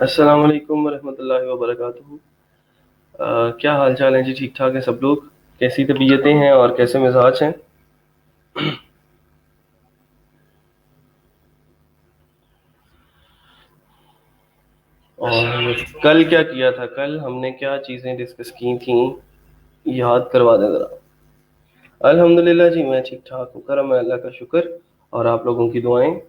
अस्सलाम वालेकुम वरहमतुल्लाहि वबरकातुहू। क्या हाल चाल है जी? ठीक ठाक हैं सब लोग? कैसी तबीयतें हैं और कैसे मिजाज हैं? और कल क्या किया था? कल हमने क्या चीज़ें डिस्कस की थी, याद करवा दें ज़रा। अल्हम्दुलिल्लाह जी, मैं ठीक ठाक हूँ, करम है अल्लाह का शुक्र। और आप लोगों की दुआएं।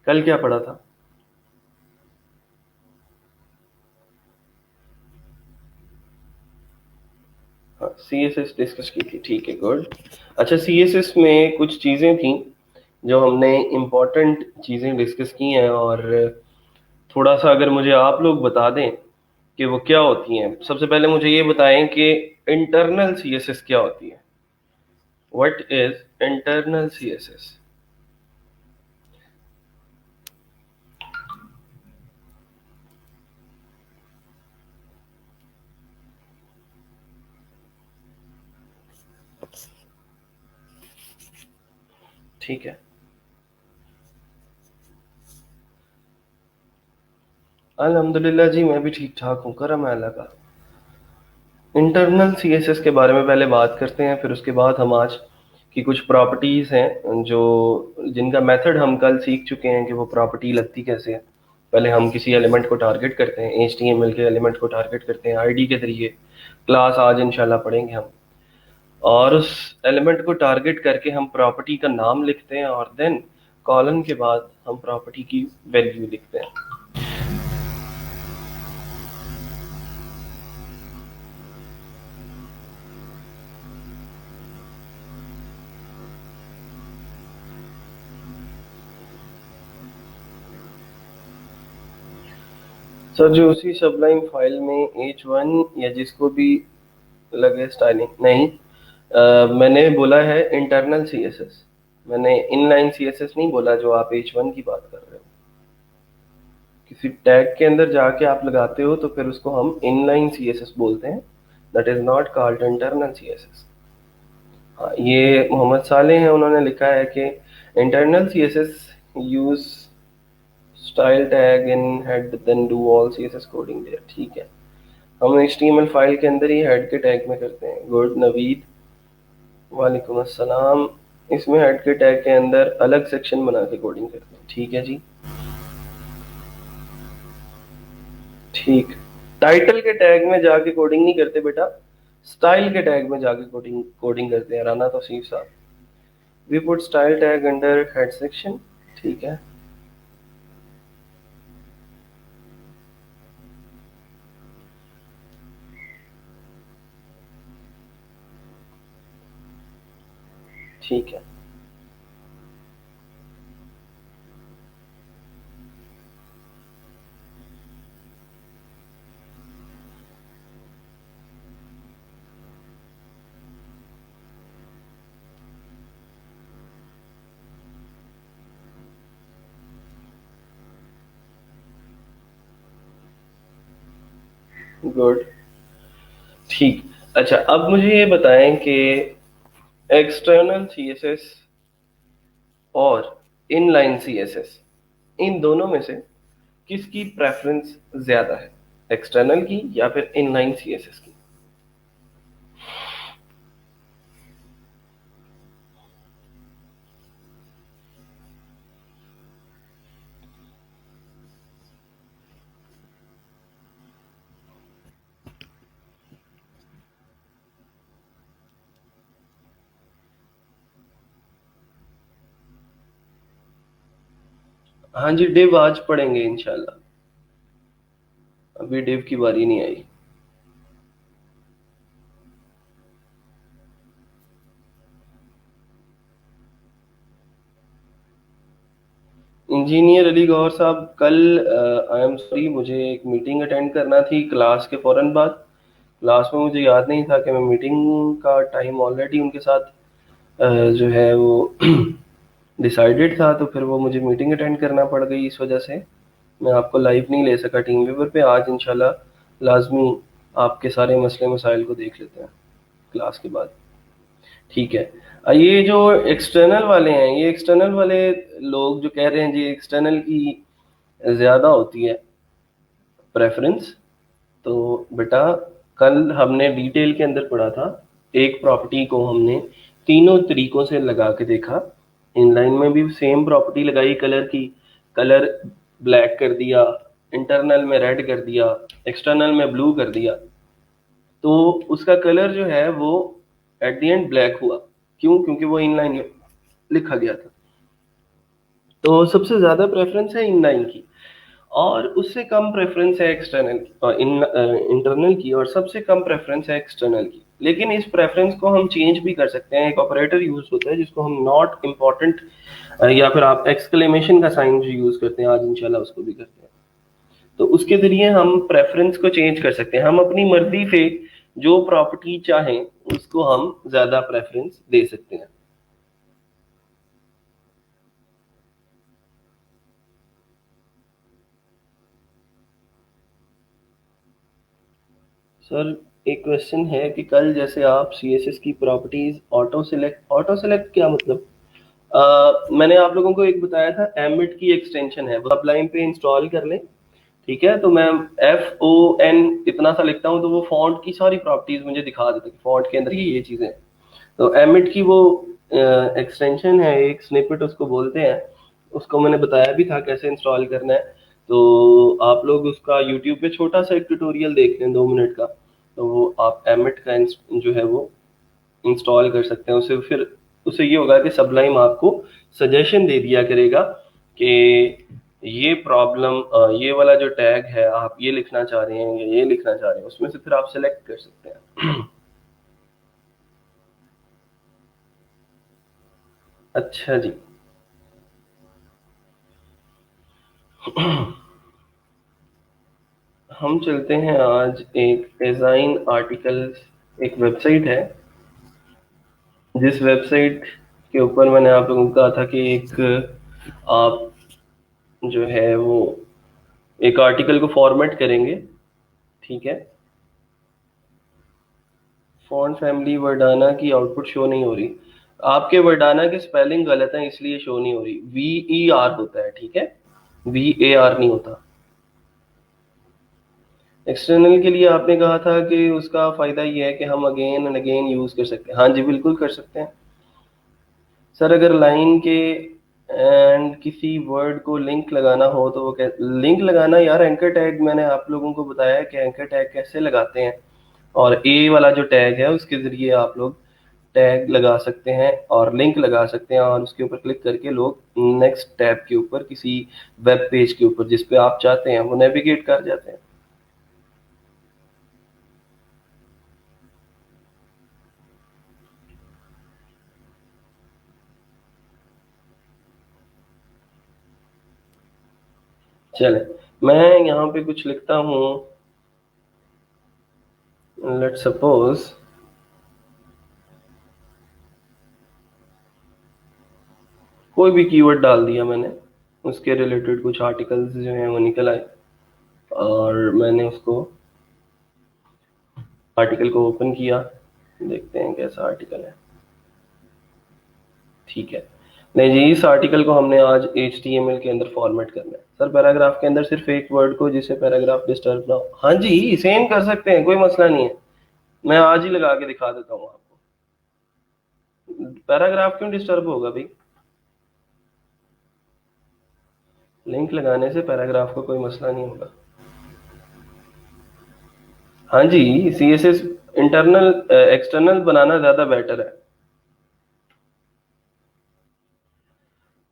कल क्या पढ़ा था? हाँ, सी एस एस डिस्कस की थी, ठीक है, गुड। अच्छा, सी एस एस में कुछ चीज़ें थी जो हमने इम्पोर्टेंट चीज़ें डिस्कस की हैं, और थोड़ा सा अगर मुझे आप लोग बता दें कि वो क्या होती हैं। सबसे पहले मुझे ये बताएं कि इंटरनल सीएसएस क्या होती है। What is internal CSS? ठीक है। अल्हम्दुलिल्लाह जी, मैं भी ठीक ठाक हूँ, करम है अल्लाह का। इंटरनल सीएसएस के बारे में पहले बात करते हैं, फिर उसके बाद हम आज की कुछ प्रॉपर्टीज़ हैं जो जिनका मेथड हम कल सीख चुके हैं कि वो प्रॉपर्टी लगती कैसे है। पहले हम किसी एलिमेंट को टारगेट करते हैं, एचटीएमएल के एलिमेंट को टारगेट करते हैं आईडी के जरिए। क्लास आज इंशाल्लाह पढ़ेंगे हम। और उस एलिमेंट को टारगेट करके हम प्रॉपर्टी का नाम लिखते हैं, और देन कॉलन के बाद हम प्रॉपर्टी की वैल्यू लिखते हैं। सर, जो उसी सबलाइन फाइल में H1 या जिसको भी लगे स्टाइलिंग नहीं, मैंने बोला है इंटरनल सीएसएस। मैंने इनलाइन सीएसएस नहीं बोला जो आप H1 की बात कर रहे हो। किसी टैग के अंदर जाके आप लगाते हो तो फिर उसको हम इनलाइन सीएसएस बोलते हैं। That is not called internal CSS. हाँ, ये मोहम्मद सालेह हैं, उन्होंने लिखा है कि internal CSS use style tag in head then do all CSS coding there. ठीक है, हम एचटीएमएल फाइल के अंदर ही हेड के टैग में करते हैं। गुड नवीद, वालेकुम अस्सलाम। इसमें हेड के टैग के अंदर अलग सेक्शन बना के कोडिंग करते हैं, ठीक है जी। ठीक। टाइटल के टैग में जाके कोडिंग नहीं करते बेटा, स्टाइल के टैग में जाके कोडिंग कोडिंग करते हैं, राना तौसीफ साहब। We put style tag under head section. ठीक है। ठीक है। गुड। ठीक। अच्छा, अब मुझे ये बताएं कि एक्सटर्नल सीएसएस और इनलाइन सीएसएस, इन दोनों में से किसकी प्रेफरेंस ज्यादा है, एक्सटर्नल की या फिर इनलाइन सीएसएस की? हाँ जी, डिव आज पढ़ेंगे इंशाल्लाह। अभी डिव की बारी नहीं आई। इंजीनियर अली गौहर साहब, कल आई एम सॉरी, मुझे एक मीटिंग अटेंड करना थी क्लास के फौरन बाद। क्लास में मुझे याद नहीं था कि मैं मीटिंग का टाइम ऑलरेडी उनके साथ जो है वो डिसाइडेड था, तो फिर वो मुझे मीटिंग अटेंड करना पड़ गई। इस वजह से मैं आपको लाइव नहीं ले सका टीम व्यूवर पे। आज इंशाल्लाह लाजमी आपके सारे मसले मसाइल को देख लेते हैं। क्लास के बाद। ठीक है। ये जो एक्सटर्नल वाले हैं, ये एक्सटर्नल वाले लोग जो कह रहे हैं जी एक्सटर्नल की ज़्यादा होती है प्रेफरेंस, तो बेटा कल हमने डिटेल के अंदर पढ़ा था, एक प्रॉपर्टी को हमने तीनों तरीकों से लगा के देखा। इनलाइन में भी सेम प्रॉपर्टी लगाई, कलर की, कलर ब्लैक कर दिया, इंटरनल में रेड कर दिया, एक्सटर्नल में ब्लू कर दिया, तो उसका कलर जो है वो एट द एंड ब्लैक हुआ। क्यों? क्योंकि वो इनलाइन में लिखा गया था। तो सबसे ज़्यादा प्रेफरेंस है इनलाइन की, और उससे कम प्रेफरेंस है एक्सटर्नल की, इंटरनल की, और सबसे कम प्रेफरेंस है एक्सटर्नल की। लेकिन इस प्रेफरेंस को हम चेंज भी कर सकते हैं। एक ऑपरेटर यूज होता है जिसको हम नॉट इम्पॉर्टेंट या फिर आप एक्सक्लेमेशन का साइन जो यूज करते हैं, आज इंशाल्लाह उसको भी करते हैं। तो उसके जरिए हम प्रेफरेंस को चेंज कर सकते हैं। हम अपनी मर्जी से जो प्रॉपर्टी चाहें उसको हम ज्यादा प्रेफरेंस दे सकते हैं। सर एक क्वेश्चन है कि कल जैसे आप सीएसएस की प्रॉपर्टीज ऑटो सेलेक्ट क्या मतलब? मैंने आप लोगों को एक बताया था, एमिट की एक्सटेंशन है, वो आप लाइन पे इंस्टॉल कर लें। ठीक है, तो मैं FON इतना सा लिखता हूँ तो वो फॉन्ट की सारी प्रॉपर्टीज मुझे दिखा देता है कि फॉन्ट के अंदर ये चीजें हैं। तो एमिट की वो एक्सटेंशन है, एक स्निपेट उसको बोलते हैं, उसको मैंने बताया भी था कैसे इंस्टॉल करना है। तो आप लोग उसका यूट्यूब पे छोटा सा एक ट्यूटोरियल देख लें 2 मिनट का, तो वो आप एमिट का जो है वो इंस्टॉल कर सकते हैं। उसे फिर उससे ये होगा कि सबलाइम आपको सजेशन दे दिया करेगा कि ये प्रॉब्लम, ये वाला जो टैग है आप ये लिखना चाह रहे हैं या ये लिखना चाह रहे हैं, उसमें से फिर आप सेलेक्ट कर सकते हैं। अच्छा जी। हम चलते हैं आज एक डिजाइन आर्टिकल्स, एक वेबसाइट है, जिस वेबसाइट के ऊपर मैंने आप लोगों को कहा था कि एक आप जो है वो एक आर्टिकल को फॉर्मेट करेंगे। ठीक है, फॉन्ट फैमिली वर्डाना की आउटपुट शो नहीं हो रही। आपके वर्डाना की स्पेलिंग गलत है इसलिए शो नहीं हो रही, VER होता है, ठीक है, VAR नहीं होता। एक्सटर्नल के लिए आपने कहा था कि उसका फायदा ये है कि हम अगेन एंड अगेन यूज कर सकते हैं। हाँ जी बिल्कुल कर सकते हैं। सर अगर लाइन के एंड किसी वर्ड को लिंक लगाना हो तो वो लिंक लगाना, यार एंकर टैग मैंने आप लोगों को बताया कि एंकर टैग कैसे लगाते हैं, और ए वाला जो टैग है उसके जरिए आप लोग टैग लगा सकते हैं और लिंक लगा सकते हैं, और उसके ऊपर क्लिक करके लोग नेक्स्ट टैब के ऊपर किसी वेब पेज के ऊपर जिस पे आप चाहते हैं वो नेविगेट कर जाते हैं। चले, मैं यहाँ पे कुछ लिखता हूँ, लेट सपोज कोई भी कीवर्ड डाल दिया मैंने, उसके रिलेटेड कुछ आर्टिकल्स जो हैं वो निकल आए, और मैंने उसको आर्टिकल को ओपन किया, देखते हैं कैसा आर्टिकल है। ठीक है, नहीं जी, इस आर्टिकल को हमने आज HTML के अंदर फॉर्मेट करना है। सर पैराग्राफ के अंदर सिर्फ एक वर्ड को जिससे पैराग्राफ डिस्टर्ब ना हो, हाँ जी सेम कर सकते हैं, कोई मसला नहीं है। मैं आज ही लगा के दिखा देता हूँ आपको। पैराग्राफ क्यों डिस्टर्ब होगा भाई? लिंक लगाने से पैराग्राफ को कोई मसला नहीं होगा। हाँ जी, CSS इंटरनल एक्सटर्नल बनाना ज्यादा बेटर है।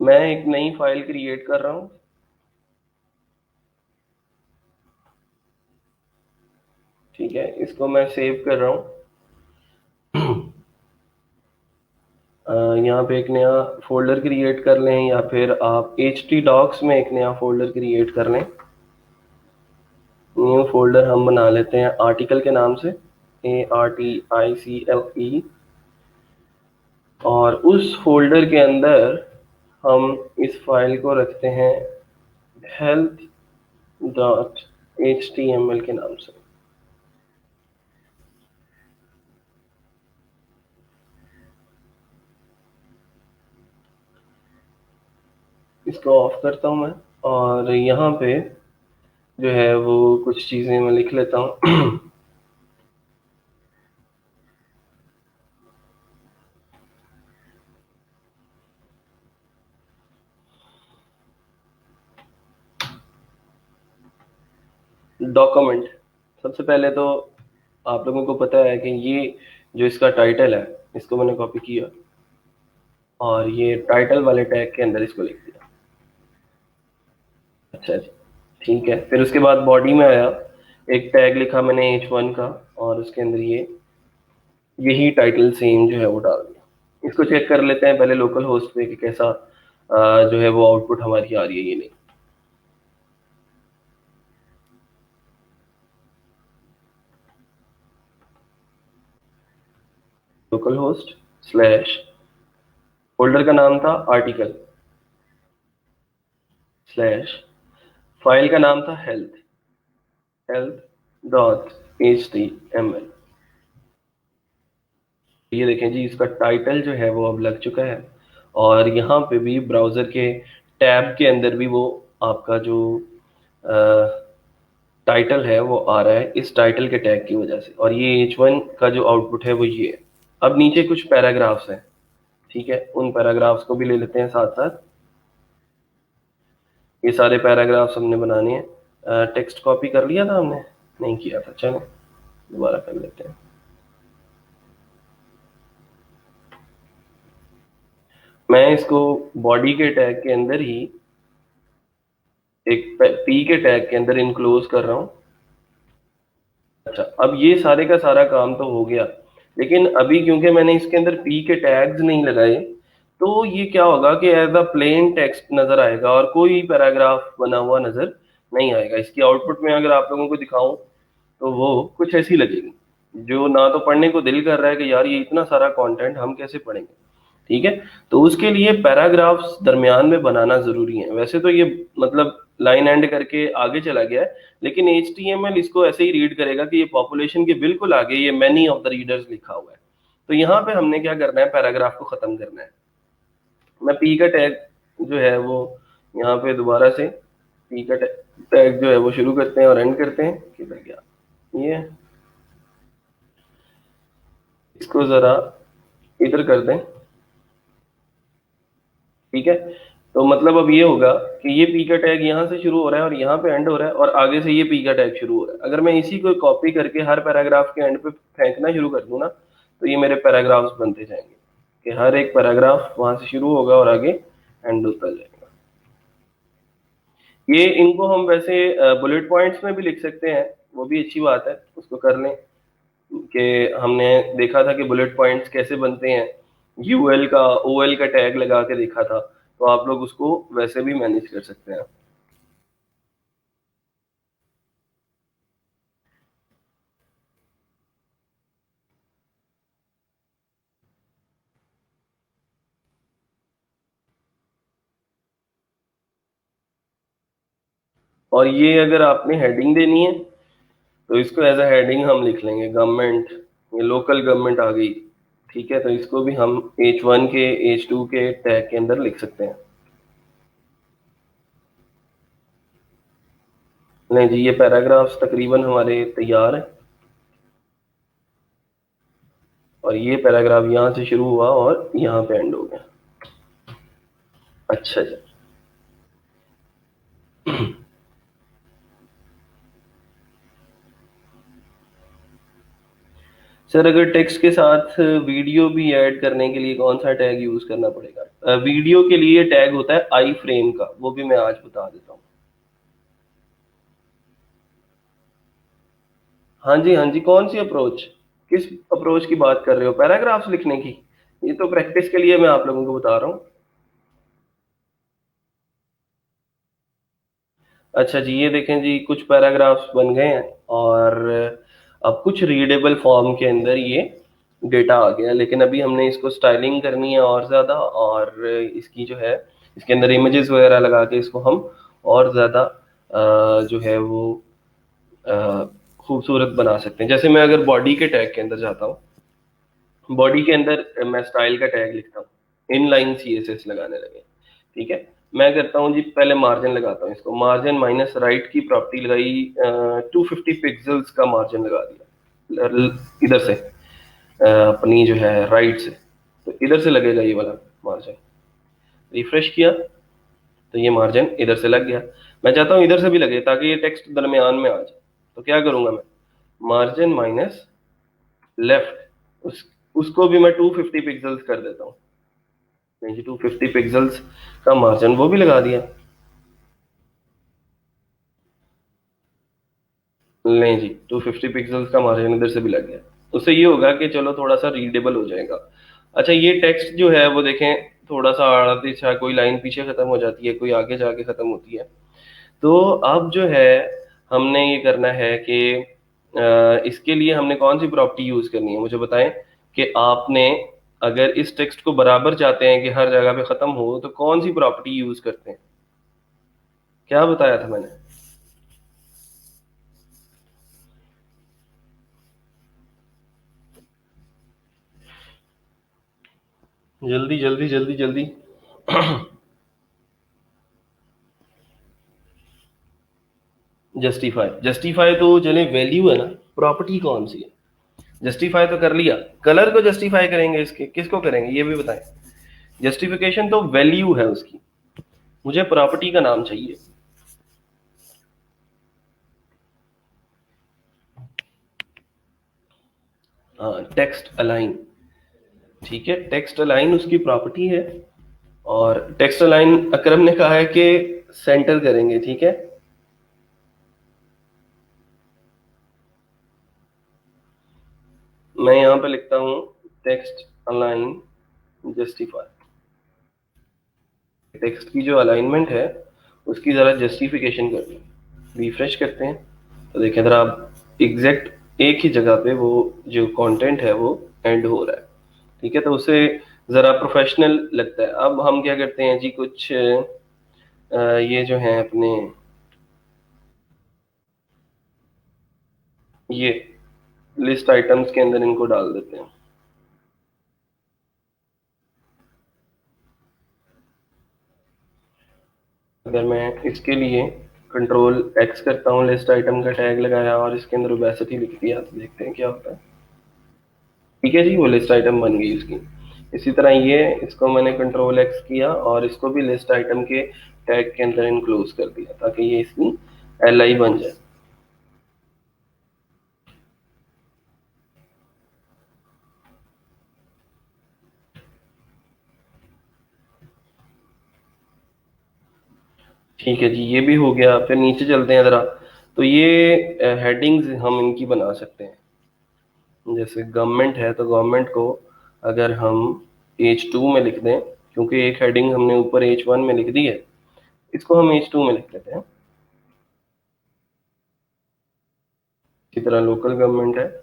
मैं एक नई फाइल क्रिएट कर रहा हूँ। ठीक है, इसको मैं सेव कर रहा हूँ। यहाँ पे एक नया फोल्डर क्रिएट कर लें, या फिर आप htdocs में एक नया फोल्डर क्रिएट कर लें। न्यू फोल्डर हम बना लेते हैं आर्टिकल के नाम से, ARTICLE, और उस फोल्डर के अंदर हम इस फाइल को रखते हैं health.html के नाम से। इसको ऑफ करता हूँ मैं, और यहाँ पे जो है वो कुछ चीज़ें मैं लिख लेता हूँ। डॉक्यूमेंट। सबसे पहले तो आप लोगों को पता है कि ये जो इसका टाइटल है, इसको मैंने कॉपी किया और ये टाइटल वाले टैग के अंदर इसको लिख दिया। अच्छा जी, ठीक है। फिर उसके बाद बॉडी में आया, एक टैग लिखा मैंने H1 का, और उसके अंदर ये यही टाइटल सेम जो है वो डाल दिया। इसको चेक कर लेते हैं पहले लोकल होस्ट पे कि कैसा जो है वो आउटपुट हमारी आ रही है, ये नहीं। लोकल होस्ट स्लैश, फोल्डर का नाम था आर्टिकल, स्लैश, फाइल का नाम था हेल्थ, health.html। ये देखें जी, इसका टाइटल जो है वो अब लग चुका है, और यहाँ पे भी ब्राउज़र के टैब के अंदर भी वो आपका जो टाइटल है वो आ रहा है इस टाइटल के टैग की वजह से, और ये H1 का जो आउटपुट है वो ये है। अब नीचे कुछ पैराग्राफ्स हैं, ठीक है, उन पैराग्राफ्स को भी ले लेते हैं साथ साथ। ये सारे पैराग्राफ्स हमने बनाने हैं। टेक्स्ट कॉपी कर लिया था हमने? नहीं किया था, चलो दोबारा कर लेते हैं। मैं इसको बॉडी के टैग के अंदर ही एक पी के टैग के अंदर इनक्लोज कर रहा हूँ। अच्छा, अब ये सारे का सारा काम तो हो गया, लेकिन अभी क्योंकि मैंने इसके अंदर पी के टैग्स नहीं लगाए, तो ये क्या होगा कि एज अ प्लेन टेक्स्ट नजर आएगा और कोई पैराग्राफ बना हुआ नजर नहीं आएगा। इसकी आउटपुट में अगर आप लोगों को दिखाऊं तो वो कुछ ऐसी लगेगी, जो ना तो पढ़ने को दिल कर रहा है कि यार ये इतना सारा कंटेंट हम कैसे पढ़ेंगे। ठीक है, तो उसके लिए पैराग्राफ्स दरमियान में बनाना जरूरी है। वैसे तो ये मतलब लाइन एंड करके आगे चला गया है, लेकिन HTML इसको ऐसे ही रीड करेगा कि ये पॉपुलेशन के बिल्कुल आगे ये मैनी ऑफ द रीडर्स लिखा हुआ है। तो यहाँ पे हमने क्या करना है, पैराग्राफ को खत्म करना है। मैं पी का टैग जो है वो यहाँ पे दोबारा से पी का टैग जो है वो शुरू करते हैं और एंड करते हैं। किधर गया ये, इसको जरा इधर कर दें, ठीक है। तो मतलब अब ये होगा कि ये पी का टैग यहाँ से शुरू हो रहा है और यहाँ पे एंड हो रहा है, और आगे से ये पी का टैग शुरू हो रहा है। अगर मैं इसी को कॉपी करके हर पैराग्राफ के एंड पे फेंकना शुरू कर दूं ना, तो ये मेरे पैराग्राफ्स बनते जाएंगे कि हर एक पैराग्राफ वहां से शुरू होगा और आगे एंड होता जाएगा। ये इनको हम वैसे बुलेट पॉइंट्स में भी लिख सकते हैं, वो भी अच्छी बात है, उसको कर लें। कि हमने देखा था कि बुलेट पॉइंट्स कैसे बनते हैं, यूएल का ओएल का टैग लगा के देखा था, तो आप लोग उसको वैसे भी मैनेज कर सकते हैं। और ये अगर आपने हेडिंग देनी है तो इसको एज अ हेडिंग हम लिख लेंगे गवर्नमेंट, ये लोकल गवर्नमेंट आ गई, ठीक है। तो इसको भी हम H1 के H2 के टैग के अंदर लिख सकते हैं। नहीं जी, ये पैराग्राफ्स तकरीबन हमारे तैयार हैं, और ये पैराग्राफ यहाँ से शुरू हुआ और यहाँ पे एंड हो गया। अच्छा जी, सर अगर टेक्स्ट के साथ वीडियो भी ऐड करने के लिए कौन सा टैग यूज करना पड़ेगा? वीडियो के लिए टैग होता है आई फ्रेम का, वो भी मैं आज बता देता हूँ। हाँ जी, हाँ जी, कौन सी अप्रोच? किस अप्रोच की बात कर रहे हो, पैराग्राफ्स लिखने की? ये तो प्रैक्टिस के लिए मैं आप लोगों को बता रहा हूँ। अच्छा जी, ये देखें जी, कुछ पैराग्राफ्स बन गए हैं, और अब कुछ रीडेबल फॉर्म के अंदर ये डेटा आ गया, लेकिन अभी हमने इसको स्टाइलिंग करनी है और ज़्यादा, और इसकी जो है इसके अंदर इमेजेस वगैरह लगा के इसको हम और ज़्यादा जो है वो अ, खूबसूरत बना सकते हैं। जैसे मैं अगर बॉडी के टैग के अंदर जाता हूँ, बॉडी के अंदर मैं स्टाइल का टैग लिखता हूँ, इनलाइन CSS लगाने लगे, ठीक है। मैं करता हूँ जी, पहले मार्जिन लगाता हूँ इसको, मार्जिन माइनस राइट की प्रॉपर्टी लगाई, 250 पिक्सल्स का मार्जिन लगा दिया इधर से, अपनी जो है राइट से, तो इधर से लगेगा ये वाला मार्जिन। रिफ्रेश किया तो ये मार्जिन इधर से लग गया। मैं चाहता हूँ इधर से भी लगे ताकि ये टेक्स्ट दरमियान में आ जाए, तो क्या करूंगा मैं, मार्जिन माइनस लेफ्ट, उसको भी मैं 250 पिक्सल्स कर देता हूँ। नहीं जी, 250 पिक्सल्स का मार्जिन वो भी लगा दिया। नहीं जी, 250 पिक्सल्स का मार्जिन इधर से भी लग गया। उससे ये होगा कि चलो थोड़ा सा रीडेबल हो जाएगा। अच्छा, ये टेक्स्ट जो है वो देखें, थोड़ा सा आड़ा तिरछा, कोई लाइन पीछे खत्म हो जाती है, कोई आगे जाके खत्म होती है। तो अब जो है हमने ये करना है कि इसके लिए हमने कौन सी प्रॉपर्टी यूज करनी है, मुझे बताएं कि आपने अगर इस टेक्स्ट को बराबर चाहते हैं कि हर जगह पे खत्म हो, तो कौन सी प्रॉपर्टी यूज करते हैं? क्या बताया था मैंने? जल्दी जल्दी जल्दी जल्दी। जस्टिफाई, जस्टिफाई तो चले वैल्यू है ना, प्रॉपर्टी कौन सी है? जस्टिफाई तो कर लिया, कलर को जस्टिफाई करेंगे, इसके किसको करेंगे ये भी बताएं। जस्टिफिकेशन तो वैल्यू है उसकी, मुझे प्रॉपर्टी का नाम चाहिए। हाँ, टेक्स्ट अलाइन। ठीक है, टेक्स्ट अलाइन उसकी प्रॉपर्टी है। और टेक्स्ट अलाइन अकरम ने कहा है कि सेंटर करेंगे, ठीक है। मैं यहां पे लिखता हूं टेक्स्ट अलाइन जस्टिफाई। टेक्स्ट की जो अलाइनमेंट है उसकी जरा जस्टिफिकेशन कर लो। रिफ्रेश करते हैं तो देखें जरा, आप एग्जैक्ट एक ही जगह पे वो जो कंटेंट है वो एंड हो रहा है। ठीक है, तो उसे जरा प्रोफेशनल लगता है। अब हम क्या करते हैं जी, कुछ ये जो है अपने ये लिस्ट आइटम्स के अंदर इनको डाल देते हैं। अगर मैं इसके लिए कंट्रोल एक्स करता हूँ, लिस्ट आइटम का टैग लगाया और इसके अंदर ओबेसिटी लिख दिया, तो देखते हैं क्या होता है। ठीक है जी, वो लिस्ट आइटम बन गई उसकी। इसी तरह ये, इसको मैंने कंट्रोल एक्स किया और इसको भी लिस्ट आइटम के टैग के अंदर इनक्लोज कर दिया ताकि ये इसकी एल आई बन जाए। ठीक है जी, ये भी हो गया। फिर नीचे चलते हैं जरा, तो ये हेडिंग्स हम इनकी बना सकते हैं। जैसे गवर्नमेंट है तो गवर्नमेंट को अगर हम H2 में लिख दें, क्योंकि एक हेडिंग हमने ऊपर H1 में लिख दी है, इसको हम H2 में लिख देते हैं। इसी तरह लोकल गवर्नमेंट है,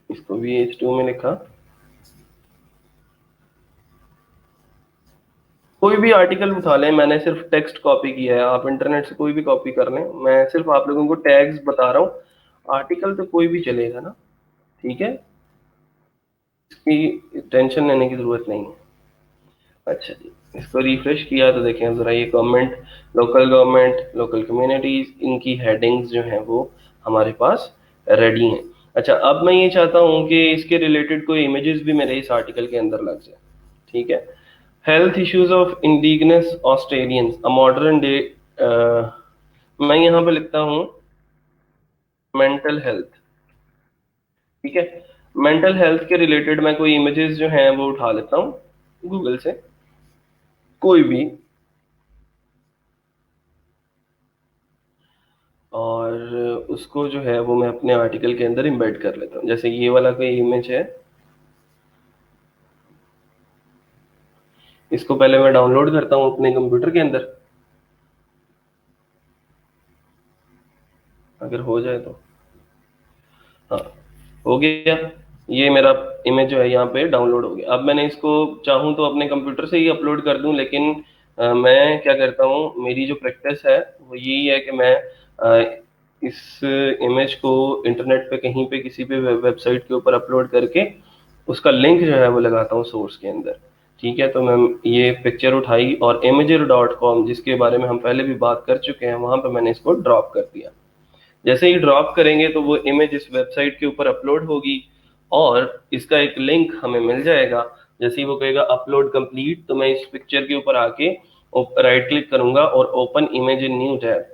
इसको भी H2 में लिखा। कोई भी आर्टिकल उठा लें, मैंने सिर्फ टेक्स्ट कॉपी किया है, आप इंटरनेट से कोई भी कॉपी कर लें, मैं सिर्फ आप लोगों को टैग्स बता रहा हूँ। आर्टिकल तो कोई भी चलेगा ना, ठीक है, इसकी टेंशन लेने की जरूरत नहीं है। अच्छा जी, इसको रिफ्रेश किया तो देखें जरा, ये government, local government, local communities, इनकी हेडिंग्स जो हैं वो हमारे पास रेडी हैं। अच्छा, अब मैं ये चाहता हूँ कि इसके रिलेटेड कोई इमेजेस भी मेरे इस आर्टिकल के अंदर लग जाए। ठीक है, health issues of indigenous Australians a modern day, मैं यहाँ पे लिखता हूँ मेंटल हेल्थ। ठीक है, मेंटल हेल्थ के रिलेटेड मैं कोई इमेजेस जो हैं वो उठा लेता हूँ गूगल से, कोई भी, और उसको जो है वो मैं अपने आर्टिकल के अंदर एम्बेड कर लेता हूँ। जैसे ये वाला कोई इमेज है, इसको पहले मैं डाउनलोड करता हूँ अपने कंप्यूटर के अंदर, अगर हो जाए तो। हाँ, हो गया। ये मेरा इमेज जो है यहाँ पे डाउनलोड हो गया। अब मैंने इसको चाहूँ तो अपने कंप्यूटर से ही अपलोड कर दूँ, लेकिन मैं क्या करता हूँ, मेरी जो प्रैक्टिस है वो यही है कि मैं इस इमेज को इंटरनेट पे कहीं पे किसी भी वेबसाइट के ऊपर अपलोड करके उसका लिंक जो है वो लगाता हूँ सोर्स के अंदर। ठीक है, तो मैं ये पिक्चर उठाई और imager.com, जिसके बारे में हम पहले भी बात कर चुके हैं, वहां पे मैंने इसको ड्रॉप कर दिया। जैसे ही ड्रॉप करेंगे तो वो इमेज इस वेबसाइट के ऊपर अपलोड होगी और इसका एक लिंक हमें मिल जाएगा। जैसे ही वो कहेगा अपलोड कंप्लीट, तो मैं इस पिक्चर के ऊपर आके राइट क्लिक करूंगा और open image in new tab,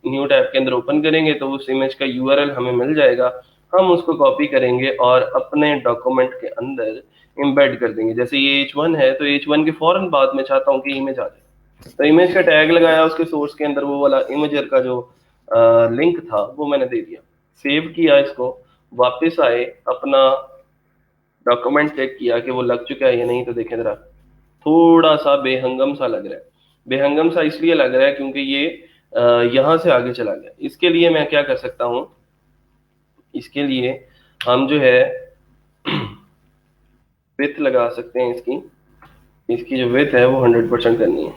new tab के अंदर ओपन करेंगे तो उस इमेज का यूआरएल हमें मिल जाएगा। हम उसको कॉपी करेंगे और अपने डॉक्यूमेंट के अंदर एम्बेड कर देंगे। जैसे ये H1 है, तो H1 के फौरन बाद में चाहता हूँ कि इमेज आ जाए, तो इमेज का टैग लगाया, उसके सोर्स के अंदर वो वाला इमेजर का जो लिंक था वो मैंने दे दिया, सेव किया इसको, वापस आए, अपना डॉक्यूमेंट चेक किया कि वो लग चुका है या नहीं, तो देखें जरा, थोड़ा सा बेहंगम सा लग रहा है। बेहंगम सा इसलिए लग रहा है क्योंकि ये यहाँ से आगे चला गया। इसके लिए मैं क्या कर सकता हूँ, इसके लिए हम जो है विथ लगा सकते हैं इसकी, इसकी जो विथ है वो 100% करनी है।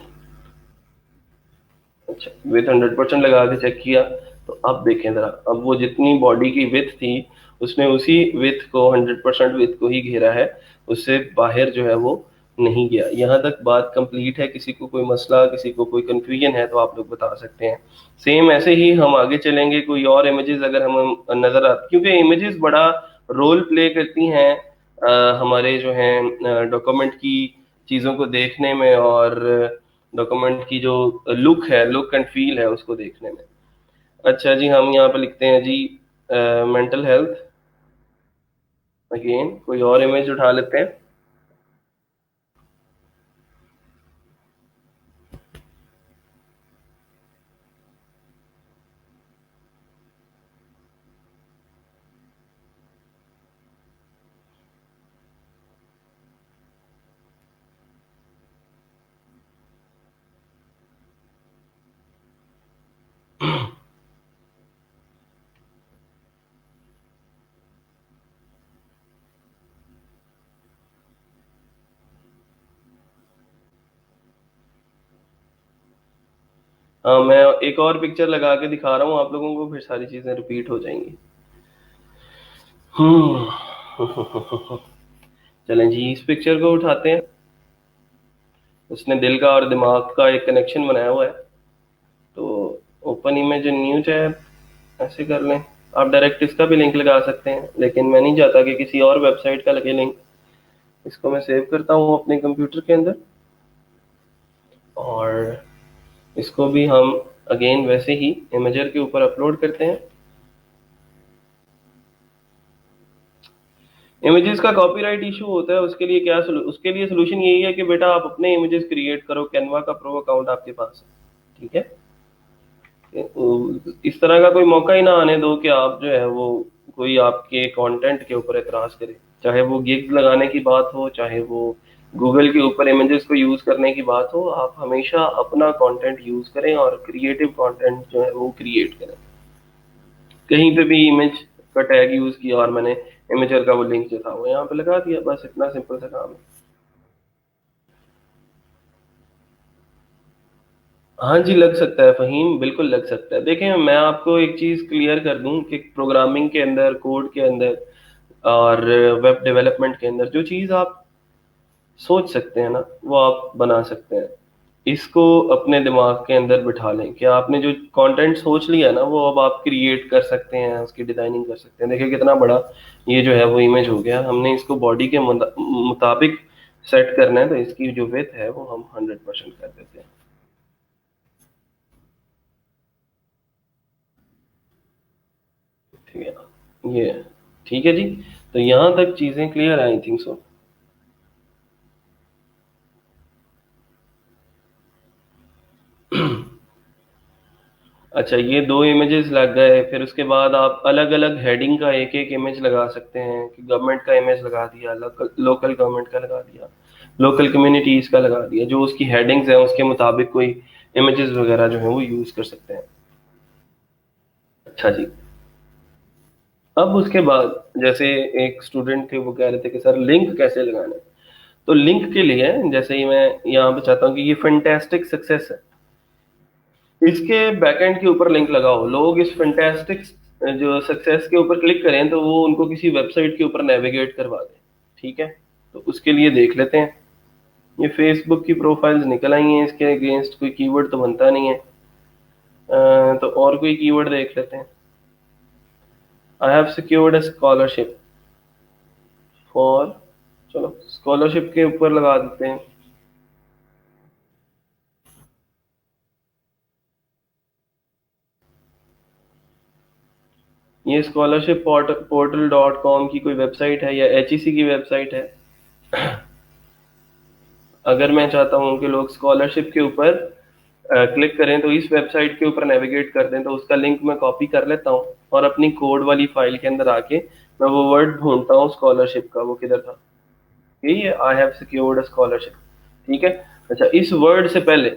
अच्छा, विथ 100% लगा के चेक किया, तो अब देखें जरा, अब वो जितनी बॉडी की विथ थी उसने उसी विथ को, 100% विथ को ही घेरा है, उससे बाहर जो है वो नहीं गया। यहाँ तक बात कंप्लीट है। किसी को कोई मसला, किसी को कोई कंफ्यूजन है तो आप लोग बता सकते हैं। सेम ऐसे ही हम आगे चलेंगे, कोई और इमेजेस अगर हम नजर आती, क्योंकि इमेजेस बड़ा रोल प्ले करती हैं हमारे जो हैं डॉक्यूमेंट की चीज़ों को देखने में, और डॉक्यूमेंट की जो लुक है, लुक एंड फील है, उसको देखने में। अच्छा जी, हम यहाँ पे लिखते हैं जी मेंटल हेल्थ। अगेन कोई और इमेज उठा लेते हैं। हाँ, मैं एक और पिक्चर लगा के दिखा रहा हूँ आप लोगों को, फिर सारी चीजें रिपीट हो जाएंगी। हम्म। चलें जी, इस पिक्चर को उठाते हैं। उसने दिल का और दिमाग का एक कनेक्शन बनाया हुआ है। तो open image in new tab, ऐसे कर लें। आप डायरेक्ट इसका भी लिंक लगा सकते हैं, लेकिन मैं नहीं चाहता कि किसी और वेबसाइट का लगे लिंक। इसको मैं सेव करता हूँ अपने कंप्यूटर के अंदर, और इसको भी हम अगेन वैसे ही इमेजर के ऊपर अपलोड करते हैं। इमेजेस का कॉपीराइट इशू होता है, उसके लिए क्या उसके लिए सोल्यूशन यही है कि बेटा आप अपने इमेजेस क्रिएट करो, कैनवा का प्रो अकाउंट आपके पास है, ठीक है। इस तरह का कोई मौका ही ना आने दो कि आप जो है वो, कोई आपके कंटेंट के ऊपर एतराज करे, चाहे वो गिग लगाने की बात हो, चाहे वो गूगल के ऊपर इमेजेस को यूज करने की बात हो। आप हमेशा अपना कंटेंट यूज करें और क्रिएटिव कंटेंट जो है वो क्रिएट करें। कहीं पे भी इमेज का टैग यूज किया और मैंने इमेजर का वो लिंक जो था वो यहाँ पे लगा दिया, बस इतना सिंपल सा काम है। हाँ जी, लग सकता है फहीम, बिल्कुल लग सकता है। देखें, मैं आपको एक चीज क्लियर कर दूं कि प्रोग्रामिंग के अंदर, कोड के अंदर और वेब डेवलपमेंट के अंदर जो चीज आप सोच सकते हैं ना, वो आप बना सकते हैं। इसको अपने दिमाग के अंदर बिठा लें कि आपने जो कंटेंट सोच लिया है ना, वो अब आप क्रिएट कर सकते हैं, उसकी डिजाइनिंग कर सकते हैं। देखिए कितना बड़ा ये जो है वो इमेज हो गया। हमने इसको बॉडी के मुताबिक सेट करना है, तो इसकी जो विड्थ है वो हम 100% कर देते हैं। ठीक है, ये ठीक है जी। तो यहाँ तक चीजें क्लियर, आई थिंक सो। अच्छा, ये दो इमेजेस लग गए, फिर उसके बाद आप अलग अलग हेडिंग का एक एक इमेज लगा सकते हैं कि गवर्नमेंट का इमेज लगा दिया, लोकल लोकल गवर्नमेंट का लगा दिया, लोकल कम्युनिटीज का लगा दिया, जो उसकी हेडिंग्स हैं उसके मुताबिक कोई इमेजेस वगैरह जो है वो यूज कर सकते हैं। अच्छा जी, अब उसके बाद जैसे एक स्टूडेंट थे, वो कह रहे थे कि सर लिंक कैसे लगाना है। तो लिंक के लिए जैसे ही मैं यहाँ पे चाहता हूँ कि ये फैंटास्टिक सक्सेस है, इसके बैकएंड के ऊपर लिंक लगाओ। लोग इस फैंटास्टिक जो सक्सेस के ऊपर क्लिक करें तो वो उनको किसी वेबसाइट के ऊपर नेविगेट करवा दे, ठीक है। तो उसके लिए देख लेते हैं। ये फेसबुक की प्रोफाइल्स निकल आई हैं, इसके अगेंस्ट कोई कीवर्ड तो बनता नहीं है। तो और कोई कीवर्ड देख लेते हैं। I have secured a scholarship for, चलो स्कॉलरशिप के ऊपर लगा देते हैं। ये स्कॉलरशिप पोर्टल डॉट कॉम की कोई वेबसाइट है या एचईसी की वेबसाइट है। अगर मैं चाहता हूँ कि लोग स्कॉलरशिप के ऊपर क्लिक करें तो इस वेबसाइट के ऊपर नेविगेट कर दें, तो उसका लिंक मैं कॉपी कर लेता हूँ और अपनी कोड वाली फाइल के अंदर आके मैं वो वर्ड ढूंढता हूँ स्कॉलरशिप का, वो किधर था, यही है, I have secured a scholarship. ठीक है। अच्छा, इस वर्ड से पहले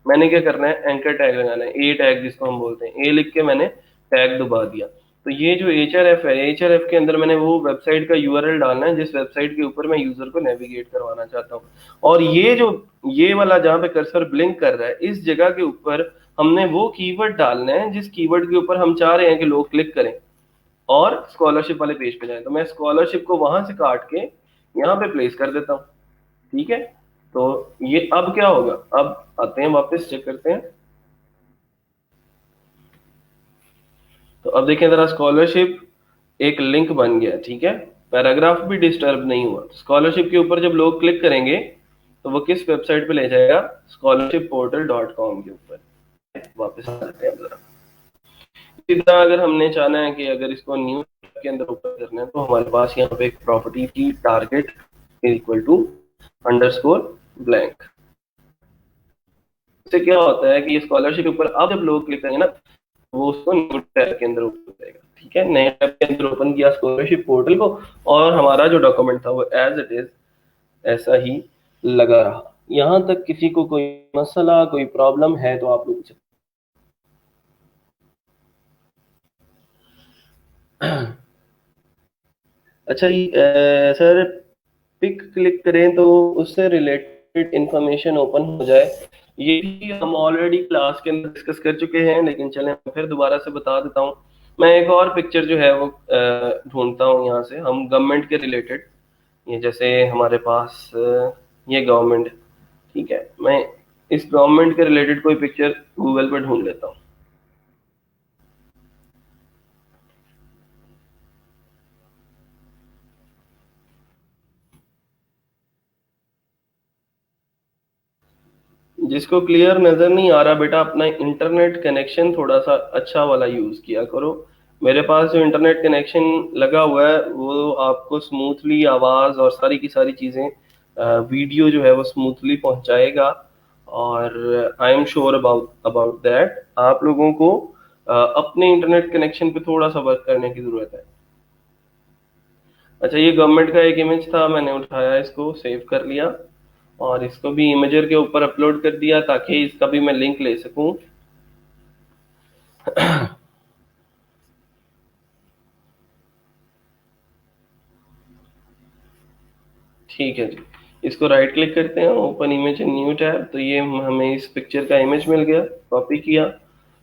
मैंने क्या करना है, एंकर टैग लगाना है, ए टैग जिसको हम बोलते हैं, ए लिख के मैंने टैग दबा दिया। तो ये जो एच आर एफ है, एच आर एफ के अंदर मैंने वो वेबसाइट का यूआरएल डालना है जिस वेबसाइट के ऊपर मैं यूजर को नेविगेट करवाना चाहता हूँ। और ये जो, ये वाला जहाँ पे कर्सर ब्लिंक कर रहा है, इस जगह के ऊपर हमने वो कीवर्ड डालना है जिस कीवर्ड के ऊपर हम चाह रहे हैं कि लोग क्लिक करें और स्कॉलरशिप वाले पेज पे जाएं। तो मैं स्कॉलरशिप को वहां से काट के यहाँ पे प्लेस कर देता हूँ। ठीक है। तो ये अब क्या होगा, अब आते हैं वापस, चेक करते हैं। तो अब देखें जरा, स्कॉलरशिप एक लिंक बन गया। ठीक है। पैराग्राफ भी डिस्टर्ब नहीं हुआ। स्कॉलरशिप के ऊपर जब लोग क्लिक करेंगे तो वो किस वेबसाइट पे ले जाएगा, स्कॉलरशिप पोर्टल डॉट कॉम के ऊपर। वापस आ जाते हैं जरा। इसी तरह अगर हमने चाहना है कि अगर इसको न्यू के अंदर ओपन करना है तो हमारे पास यहाँ पे एक प्रॉपर्टी की target equal to underscore blank. इससे क्या होता है कि ये स्कॉलरशिप के ऊपर अब जब लोग क्लिक करेंगे ना, वो उसको न्यू टैब के अंदर ओपन करेगा। ठीक है, नए टैब के अंदर ओपन किया स्कॉलरशिप पोर्टल को, और हमारा जो डॉक्यूमेंट था वो एज इट इज ऐसा ही लगा रहा। यहाँ तक किसी को कोई मसला, कोई प्रॉब्लम है तो आप लोग पूछें। अच्छा जी, सर पिक क्लिक करें तो उससे रिलेटेड इंफॉर्मेशन ओपन हो जाए, ये भी हम ऑलरेडी क्लास के अंदर डिस्कस कर चुके हैं, लेकिन चलें फिर दोबारा से बता देता हूँ। मैं एक और पिक्चर जो है वो ढूंढता हूँ यहाँ से, हम गवर्नमेंट के रिलेटेड। ये जैसे हमारे पास ये गवर्नमेंट, ठीक है, मैं इस गवर्नमेंट के रिलेटेड कोई पिक्चर गूगल पर ढूंढ लेता हूँ। जिसको क्लियर नजर नहीं आ रहा बेटा, अपना इंटरनेट कनेक्शन थोड़ा सा अच्छा वाला यूज किया करो। मेरे पास जो इंटरनेट कनेक्शन लगा हुआ है वो आपको स्मूथली आवाज और सारी की सारी चीजें, वीडियो जो है वो स्मूथली पहुंचाएगा। और I am sure about about that आप लोगों को अपने इंटरनेट कनेक्शन पे थोड़ा सा वर्क करने की जरूरत है। अच्छा, ये गवर्नमेंट का एक इमेज था, मैंने उठाया, इसको सेव कर लिया और इसको भी इमेजर के ऊपर अपलोड कर दिया ताकि इसका भी मैं लिंक ले सकूं। ठीक है जी। इसको राइट क्लिक करते हैं, open image in new tab, तो ये हमें इस पिक्चर का इमेज मिल गया। कॉपी किया,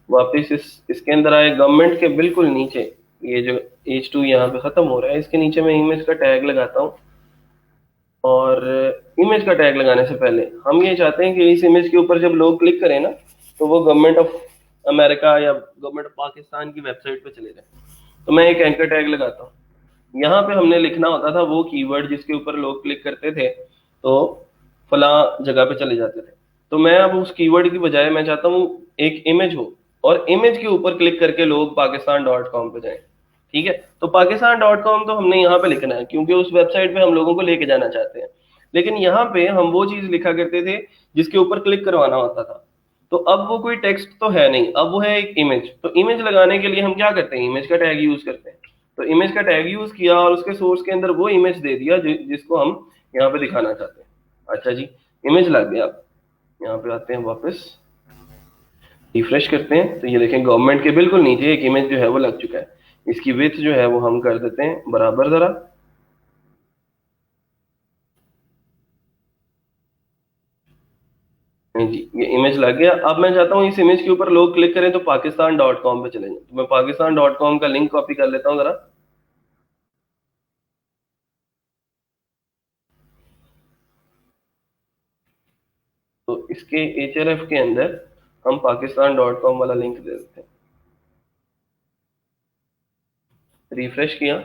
वापस इसके अंदर आए, गवर्नमेंट के बिल्कुल नीचे ये जो H2 यहाँ पे खत्म हो रहा है, इसके नीचे मैं इमेज का टैग लगाता हूँ। और इमेज का टैग लगाने से पहले हम ये चाहते हैं कि इस इमेज के ऊपर जब लोग क्लिक करें ना, तो वो गवर्नमेंट ऑफ अमेरिका या गवर्नमेंट ऑफ पाकिस्तान की वेबसाइट पे चले जाए। तो मैं एक एंकर टैग लगाता हूँ। यहाँ पे हमने लिखना होता था वो कीवर्ड जिसके ऊपर लोग क्लिक करते थे तो फला जगह पे चले जाते थे। तो मैं अब उस कीवर्ड की बजाय मैं चाहता हूँ एक इमेज हो, और इमेज के ऊपर क्लिक करके लोग पाकिस्तान.com पे जाएं। ठीक है। तो पाकिस्तान.com तो हमने यहाँ पे लिखना है क्योंकि उस वेबसाइट पे हम लोगों को लेके जाना चाहते हैं। लेकिन यहाँ पे हम वो चीज लिखा करते थे जिसके ऊपर क्लिक करवाना होता था। तो अब वो कोई टेक्स्ट तो है नहीं, अब वो है एक इमेज। तो इमेज लगाने के लिए हम क्या करते हैं, इमेज का टैग यूज करते हैं। तो इमेज का टैग यूज किया और उसके सोर्स के अंदर वो इमेज दे दिया जिसको हम यहाँ पे दिखाना चाहते हैं। अच्छा जी, इमेज लग गया। अब यहाँ पे आते हैं वापस, रिफ्रेश करते हैं तो ये देखें गवर्नमेंट के बिल्कुल नीचे एक इमेज जो है वो लग चुका है। इसकी विड्थ जो है वो हम कर देते हैं बराबर जरा। नहीं जी, ये इमेज लग गया। अब मैं चाहता हूँ इस इमेज के ऊपर लोग क्लिक करें तो पाकिस्तान.com पे चले जाएं। तो मैं पाकिस्तान.com का लिंक कॉपी कर लेता हूँ जरा। तो इसके href के अंदर हम pakistan.com वाला लिंक दे देते हैं। रिफ्रेश किया,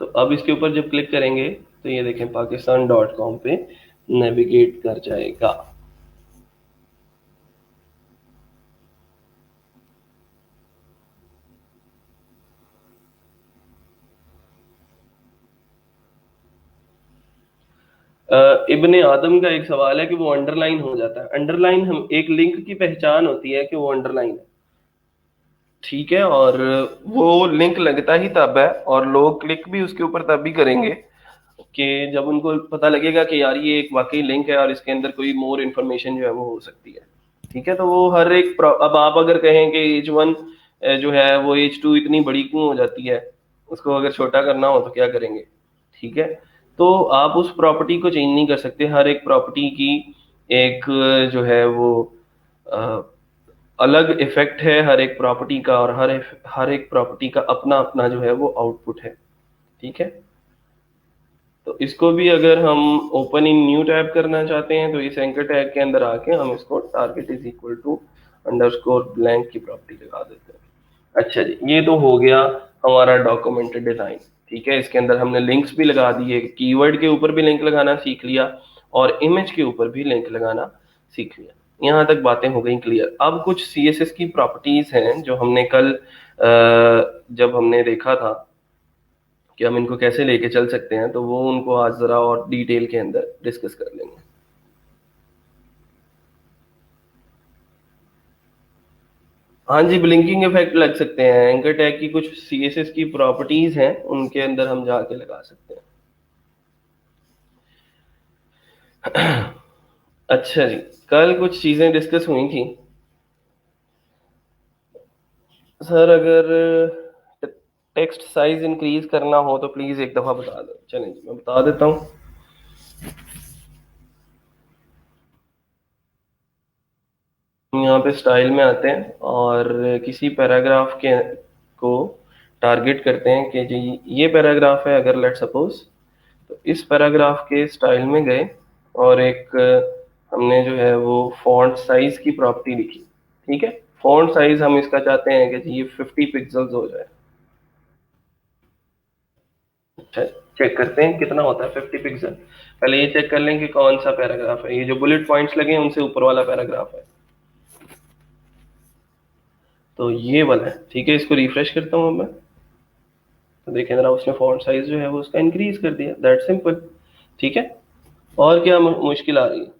तो अब इसके ऊपर जब क्लिक करेंगे तो ये देखें pakistan.com पे नेविगेट कर जाएगा। इब्ने आदम का एक सवाल है कि वो अंडरलाइन हो जाता है। अंडरलाइन हम एक लिंक की पहचान होती है कि वो अंडरलाइन है, ठीक है, और वो लिंक लगता ही तब है और लोग क्लिक भी उसके ऊपर तब भी करेंगे कि जब उनको पता लगेगा कि यार ये एक वाकई लिंक है और इसके अंदर कोई मोर इन्फॉर्मेशन जो है वो हो सकती है। ठीक है, तो वो हर एक अब आप अगर कहें कि H1 जो है वो H2 इतनी बड़ी क्यों हो जाती है, उसको अगर छोटा करना हो तो क्या करेंगे? ठीक है, तो आप उस प्रॉपर्टी को चेंज नहीं कर सकते। हर एक प्रॉपर्टी की एक जो है वो अ, अलग इफेक्ट है हर एक प्रॉपर्टी का, और हर एक प्रॉपर्टी का अपना अपना जो है वो आउटपुट है। ठीक है, तो इसको भी अगर हम ओपन इन न्यू टैब करना चाहते हैं तो इस एंकर टैग के अंदर आके हम इसको target is equal to underscore blank की प्रॉपर्टी लगा देते हैं। अच्छा जी, ये तो हो गया हमारा डॉक्यूमेंटेड डिजाइन। ठीक है, इसके अंदर हमने लिंक्स भी लगा दिए, कीवर्ड के ऊपर भी लिंक लगाना सीख लिया और इमेज के ऊपर भी लिंक लगाना सीख लिया। यहाँ तक बातें हो गई क्लियर। अब कुछ CSS की प्रॉपर्टीज हैं जो हमने कल जब हमने देखा था कि हम इनको कैसे लेके चल सकते हैं, तो वो उनको आज जरा और डिटेल के अंदर डिस्कस कर लेंगे। हाँ जी, ब्लिंकिंग इफेक्ट लग सकते हैं। एंकर टैग की कुछ CSS की प्रॉपर्टीज हैं, उनके अंदर हम जाके लगा सकते हैं। अच्छा जी, कल कुछ चीजें डिस्कस हुई थी सर। अगर टेक्स्ट साइज इंक्रीज करना हो तो प्लीज एक दफा बता दो। चलें जी, मैं बता देता हूँ। हम यहाँ पे स्टाइल में आते हैं और किसी पैराग्राफ के को टारगेट करते हैं कि जी ये पैराग्राफ है अगर, लेट सपोज, तो इस पैराग्राफ के स्टाइल में गए और एक हमने जो है वो फॉन्ट साइज की प्रॉपर्टी लिखी। ठीक है, फॉन्ट साइज हम इसका चाहते हैं कि जी ये 50 पिक्सल्स हो जाए। अच्छा, चेक करते हैं कितना होता है 50 पिक्सल। पहले ये चेक कर लें कि कौन सा पैराग्राफ है। ये जो बुलेट पॉइंट्स लगे हैं उनसे ऊपर वाला पैराग्राफ है, तो ये वाला है। ठीक है, इसको रिफ्रेश करता हूँ अब मैं, तो देखें जरा उसने फॉन्ट साइज जो है वो उसका इंक्रीज कर दिया। That simple. ठीक है, और क्या मुश्किल आ रही है?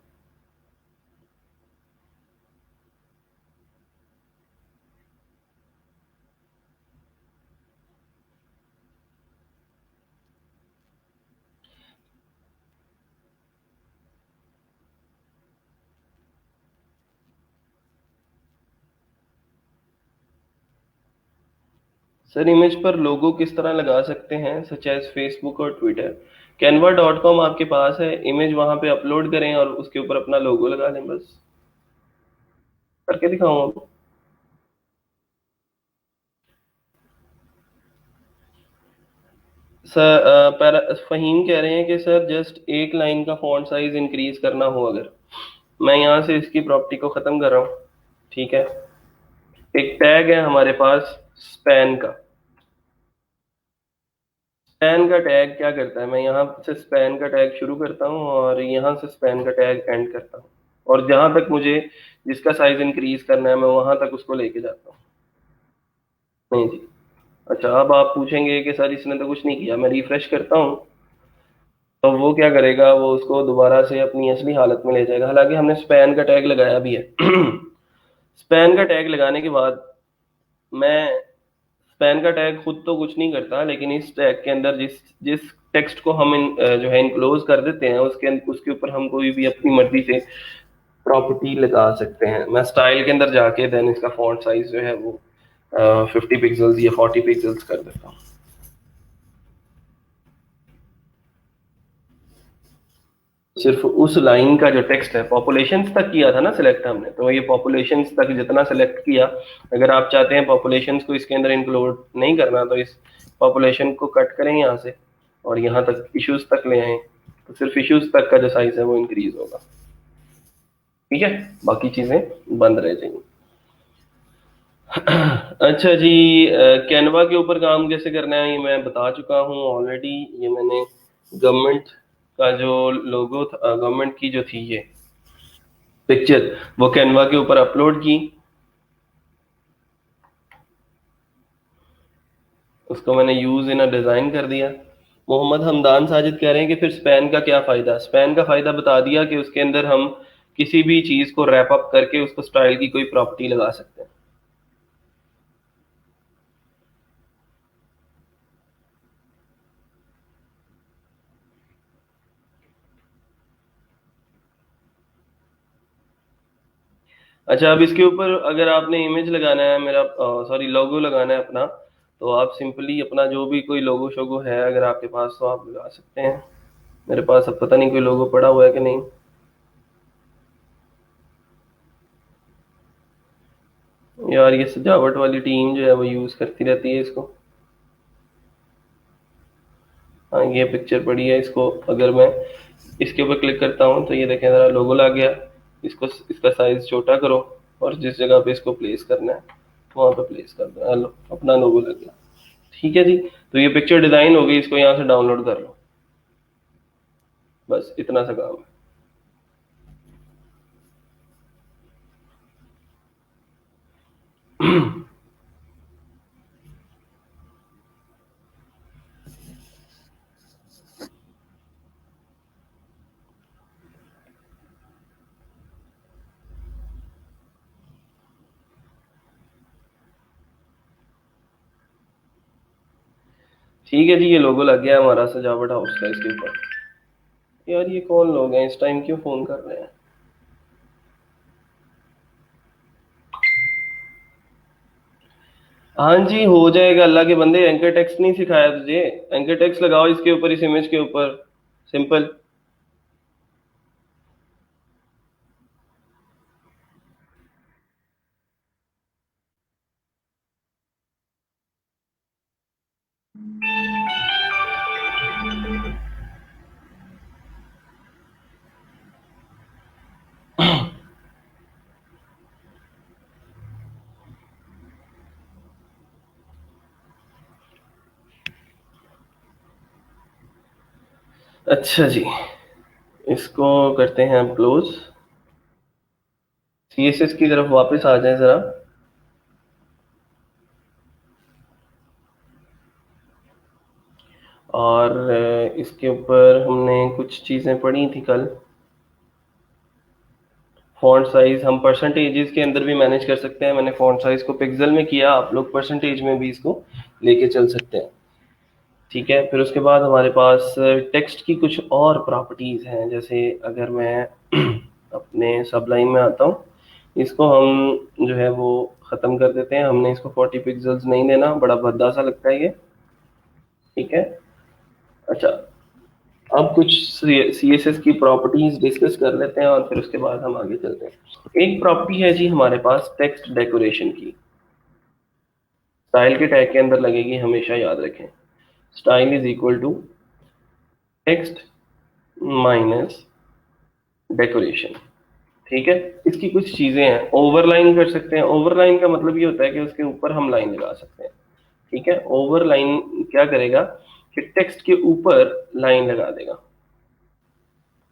सर इमेज पर लोगो किस तरह लगा सकते हैं, सच एज फेसबुक और ट्विटर? canva.com आपके पास है, इमेज वहां पे अपलोड करें और उसके ऊपर अपना लोगो लगा लें बस। करके दिखाऊं आपको? सर फहीम कह रहे हैं कि सर जस्ट एक लाइन का फॉन्ट साइज इंक्रीज करना हो अगर, मैं यहाँ से इसकी प्रॉपर्टी को खत्म कर रहा हूँ। ठीक है, एक टैग है हमारे पास स्पैन का। स्पैन का टैग क्या करता है, मैं यहाँ से स्पैन का टैग शुरू करता हूँ और यहाँ से स्पैन का टैग एंड करता हूँ, और जहां तक मुझे जिसका साइज इंक्रीज करना है मैं वहां तक उसको लेके जाता हूँ। नहीं जी। अच्छा, अब आप पूछेंगे कि सर इसने तो कुछ नहीं किया। मैं रिफ्रेश करता हूँ तो वो क्या करेगा, वो उसको दोबारा से अपनी असली हालत में ले जाएगा, हालांकि हमने स्पैन का टैग लगाया भी है। स्पैन का टैग लगाने के बाद मैं, स्पैन का टैग खुद तो कुछ नहीं करता, लेकिन इस टैग के अंदर जिस जिस टेक्स्ट को हम जो है इनक्लोज कर देते हैं उसके ऊपर हम कोई भी अपनी मर्जी से प्रॉपर्टी लगा सकते हैं। मैं स्टाइल के अंदर जाके देन इसका फॉन्ट साइज जो है वो 50 पिक्सल्स या 40 पिक्सल्स कर देता हूँ। सिर्फ उस लाइन का जो टेक्स्ट है, पॉपुलेशंस तक किया था ना सिलेक्ट हमने, तो ये पॉपुलेशंस तक जितना सिलेक्ट किया, अगर आप चाहते हैं पॉपुलेशंस को इसके अंदर इंक्लूड नहीं करना तो इस पॉपुलेशन को कट करें यहाँ से और यहाँ तक इश्यूज तक ले आए, तो सिर्फ इश्यूज तक का जो साइज है वो इंक्रीज होगा। ठीक है, बाकी चीजें बंद रह जाएंगी। अच्छा जी, कैनवा के ऊपर काम कैसे करना है ये मैं बता चुका हूँ ऑलरेडी। ये मैंने गवर्नमेंट का जो लोगो था, गवर्नमेंट की जो थी ये पिक्चर, वो कैनवा के ऊपर अपलोड की। उसको मैंने यूज इन अ डिजाइन कर दिया। मोहम्मद हमदान साजिद कह रहे हैं कि फिर स्पैन का क्या फायदा। स्पैन का फायदा बता दिया कि उसके अंदर हम किसी भी चीज को रैप अप करके उसको स्टाइल की कोई प्रॉपर्टी लगा सकते हैं। अच्छा, अब इसके ऊपर अगर आपने इमेज लगाना है मेरा, सॉरी लोगो लगाना है अपना, तो आप सिंपली अपना जो भी कोई लोगो शोगो है अगर आपके पास तो आप लगा सकते हैं। मेरे पास अब पता नहीं कोई लोगो पड़ा हुआ है कि नहीं। यार ये सजावट वाली टीम जो है वो यूज करती रहती है इसको। हाँ, ये पिक्चर पड़ी है, इसको अगर मैं इसके ऊपर क्लिक करता हूँ तो ये देखें ज़रा लोगो लग गया। इसको, इसका साइज छोटा करो और जिस जगह पे इसको प्लेस करना है वहाँ पे प्लेस कर दो। हेलो, अपना लोगो लग गया। ठीक है जी, तो ये पिक्चर डिज़ाइन हो गई, इसको यहाँ से डाउनलोड कर लो। बस इतना सा काम है। ठीक है जी, ये लोगो लग गया हमारा सजावट हाउस का इसके ऊपर। यार ये कौन लोग हैं इस टाइम, क्यों फ़ोन कर रहे हैं? हाँ जी, हो जाएगा अल्लाह के बंदे। एंकर टेक्स्ट नहीं सिखाया तुझे? एंकर टेक्स्ट लगाओ इसके ऊपर, इस इमेज के ऊपर, सिंपल। अच्छा जी, इसको करते हैं हम क्लोज। सीएसएस की तरफ वापस आ जाए जरा। और इसके ऊपर हमने कुछ चीज़ें पढ़ी थी कल। फॉन्ट साइज हम परसेंटेजेस के अंदर भी मैनेज कर सकते हैं। मैंने फॉन्ट साइज को पिक्सल में किया, आप लोग परसेंटेज में भी इसको लेके चल सकते हैं। ठीक है, फिर उसके बाद हमारे पास टेक्स्ट की कुछ और प्रॉपर्टीज़ हैं। जैसे अगर मैं अपने सबलाइन में आता हूँ, इसको हम जो है वो ख़त्म कर देते हैं। हमने इसको 40 पिक्सल्स नहीं लेना, बड़ा भद्दा सा लगता है ये। ठीक है। अच्छा, अब कुछ सी एस एस की प्रॉपर्टीज डिस्कस कर लेते हैं और फिर उसके बाद हम आगे चलते हैं। एक प्रॉपर्टी है जी हमारे पास टेक्स्ट डेकोरेशन की, स्टाइल के टैग के अंदर लगेगी, हमेशा याद रखें। Style is equal to text minus decoration. ठीक है, इसकी कुछ चीजें हैं। ओवरलाइन कर सकते हैं। ओवरलाइन का मतलब ये होता है कि उसके ऊपर हम लाइन लगा सकते हैं। ठीक है, ओवरलाइन क्या करेगा कि टेक्स्ट के ऊपर लाइन लगा देगा,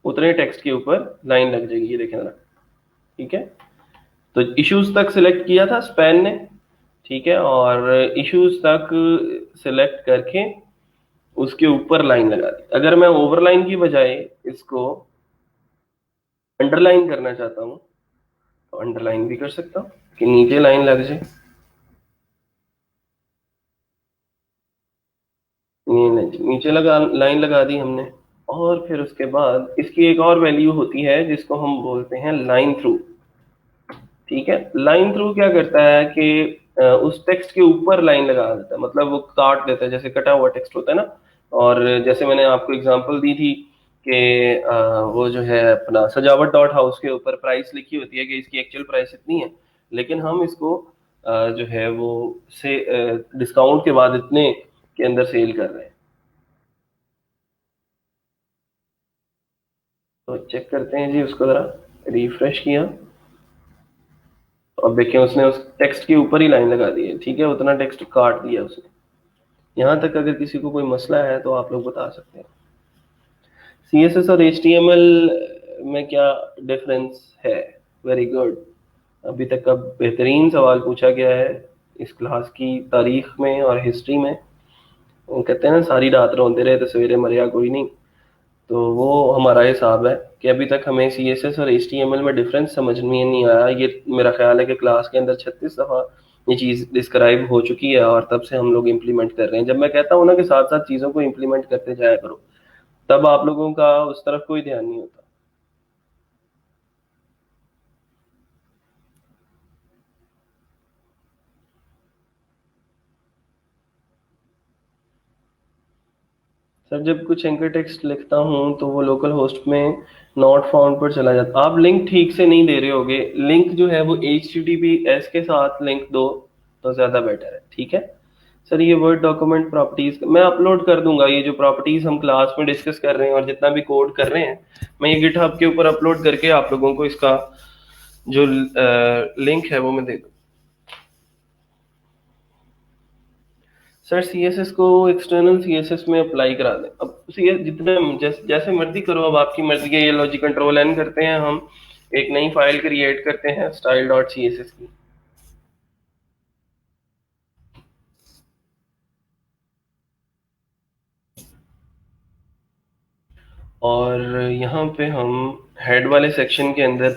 उतने टेक्स्ट के ऊपर लाइन लग जाएगी, ये देखें जरा। ठीक है, तो इश्यूज तक सिलेक्ट किया था स्पैन ने। ठीक है, और इश्यूज तक सिलेक्ट करके उसके ऊपर लाइन लगा दी। अगर मैं ओवरलाइन की बजाय इसको अंडरलाइन करना चाहता हूँ तो अंडरलाइन भी कर सकता हूँ कि नीचे लाइन लग जाए। ये नीचे लगा, लाइन लगा दी हमने। और फिर उसके बाद इसकी एक और वैल्यू होती है जिसको हम बोलते हैं लाइन थ्रू। ठीक है, लाइन थ्रू क्या करता है कि उस टेक्स्ट के ऊपर लाइन लगा देता है, मतलब वो काट देता है, जैसे कटा हुआ टेक्स्ट होता है ना। और जैसे मैंने आपको एग्जांपल दी थी कि वो जो है अपना सजावट डॉट हाउस के ऊपर प्राइस लिखी होती है कि इसकी एक्चुअल प्राइस इतनी है, लेकिन हम इसको जो है वो से डिस्काउंट के बाद इतने के अंदर सेल कर रहे हैं। तो चेक करते हैं जी उसको ज़रा, रिफ्रेश किया। अब देखिए उसने उस टेक्स्ट के ऊपर ही लाइन लगा दी है, ठीक है, उतना टेक्स्ट काट दिया उसने। यहाँ तक अगर किसी को कोई मसला है तो आप लोग बता सकते हैं। CSS और HTML में क्या डिफरेंस है? Very good. अभी तक का बेहतरीन सवाल पूछा गया है इस क्लास की तारीख में और हिस्ट्री में। वो कहते हैं ना, सारी रात रोंदे रहे तो सवेरे मरिया कोई नहीं। तो वो हमारा हिसाब है कि अभी तक हमें CSS और HTML में डिफरेंस समझ में नहीं आया। ये मेरा ख्याल है कि क्लास के अंदर 36 दफ़ा ये चीज़ डिस्क्राइब हो चुकी है और तब से हम लोग इम्प्लीमेंट कर रहे हैं। जब मैं कहता हूँ ना कि साथ साथ चीज़ों को इम्प्लीमेंट करते जाया करो, तब आप लोगों का उस तरफ कोई ध्यान नहीं होता। सर जब कुछ एंकर टेक्स्ट लिखता हूँ तो वो लोकल होस्ट में नॉट फाउंड पर चला जाता। आप लिंक ठीक से नहीं दे रहे होगे। लिंक जो है वो HTTPS के साथ लिंक दो तो ज़्यादा बेटर है, ठीक है। सर ये वर्ड डॉक्यूमेंट प्रॉपर्टीज मैं अपलोड कर दूंगा। ये जो प्रॉपर्टीज हम क्लास में डिस्कस कर रहे हैं और जितना भी कोड कर रहे हैं, मैं ये गिटहब के ऊपर अपलोड करके आप लोगों को इसका जो लिंक है वो मैं दे दूँ। सर CSS को एक्सटर्नल CSS में अप्लाई करा दें। अब CS जितना जैसे मर्जी करो, अब आपकी मर्जी है। ये लॉजिक कंट्रोल N करते हैं हम, एक नई फाइल क्रिएट करते हैं style.css की, और यहाँ पे हम हेड वाले सेक्शन के अंदर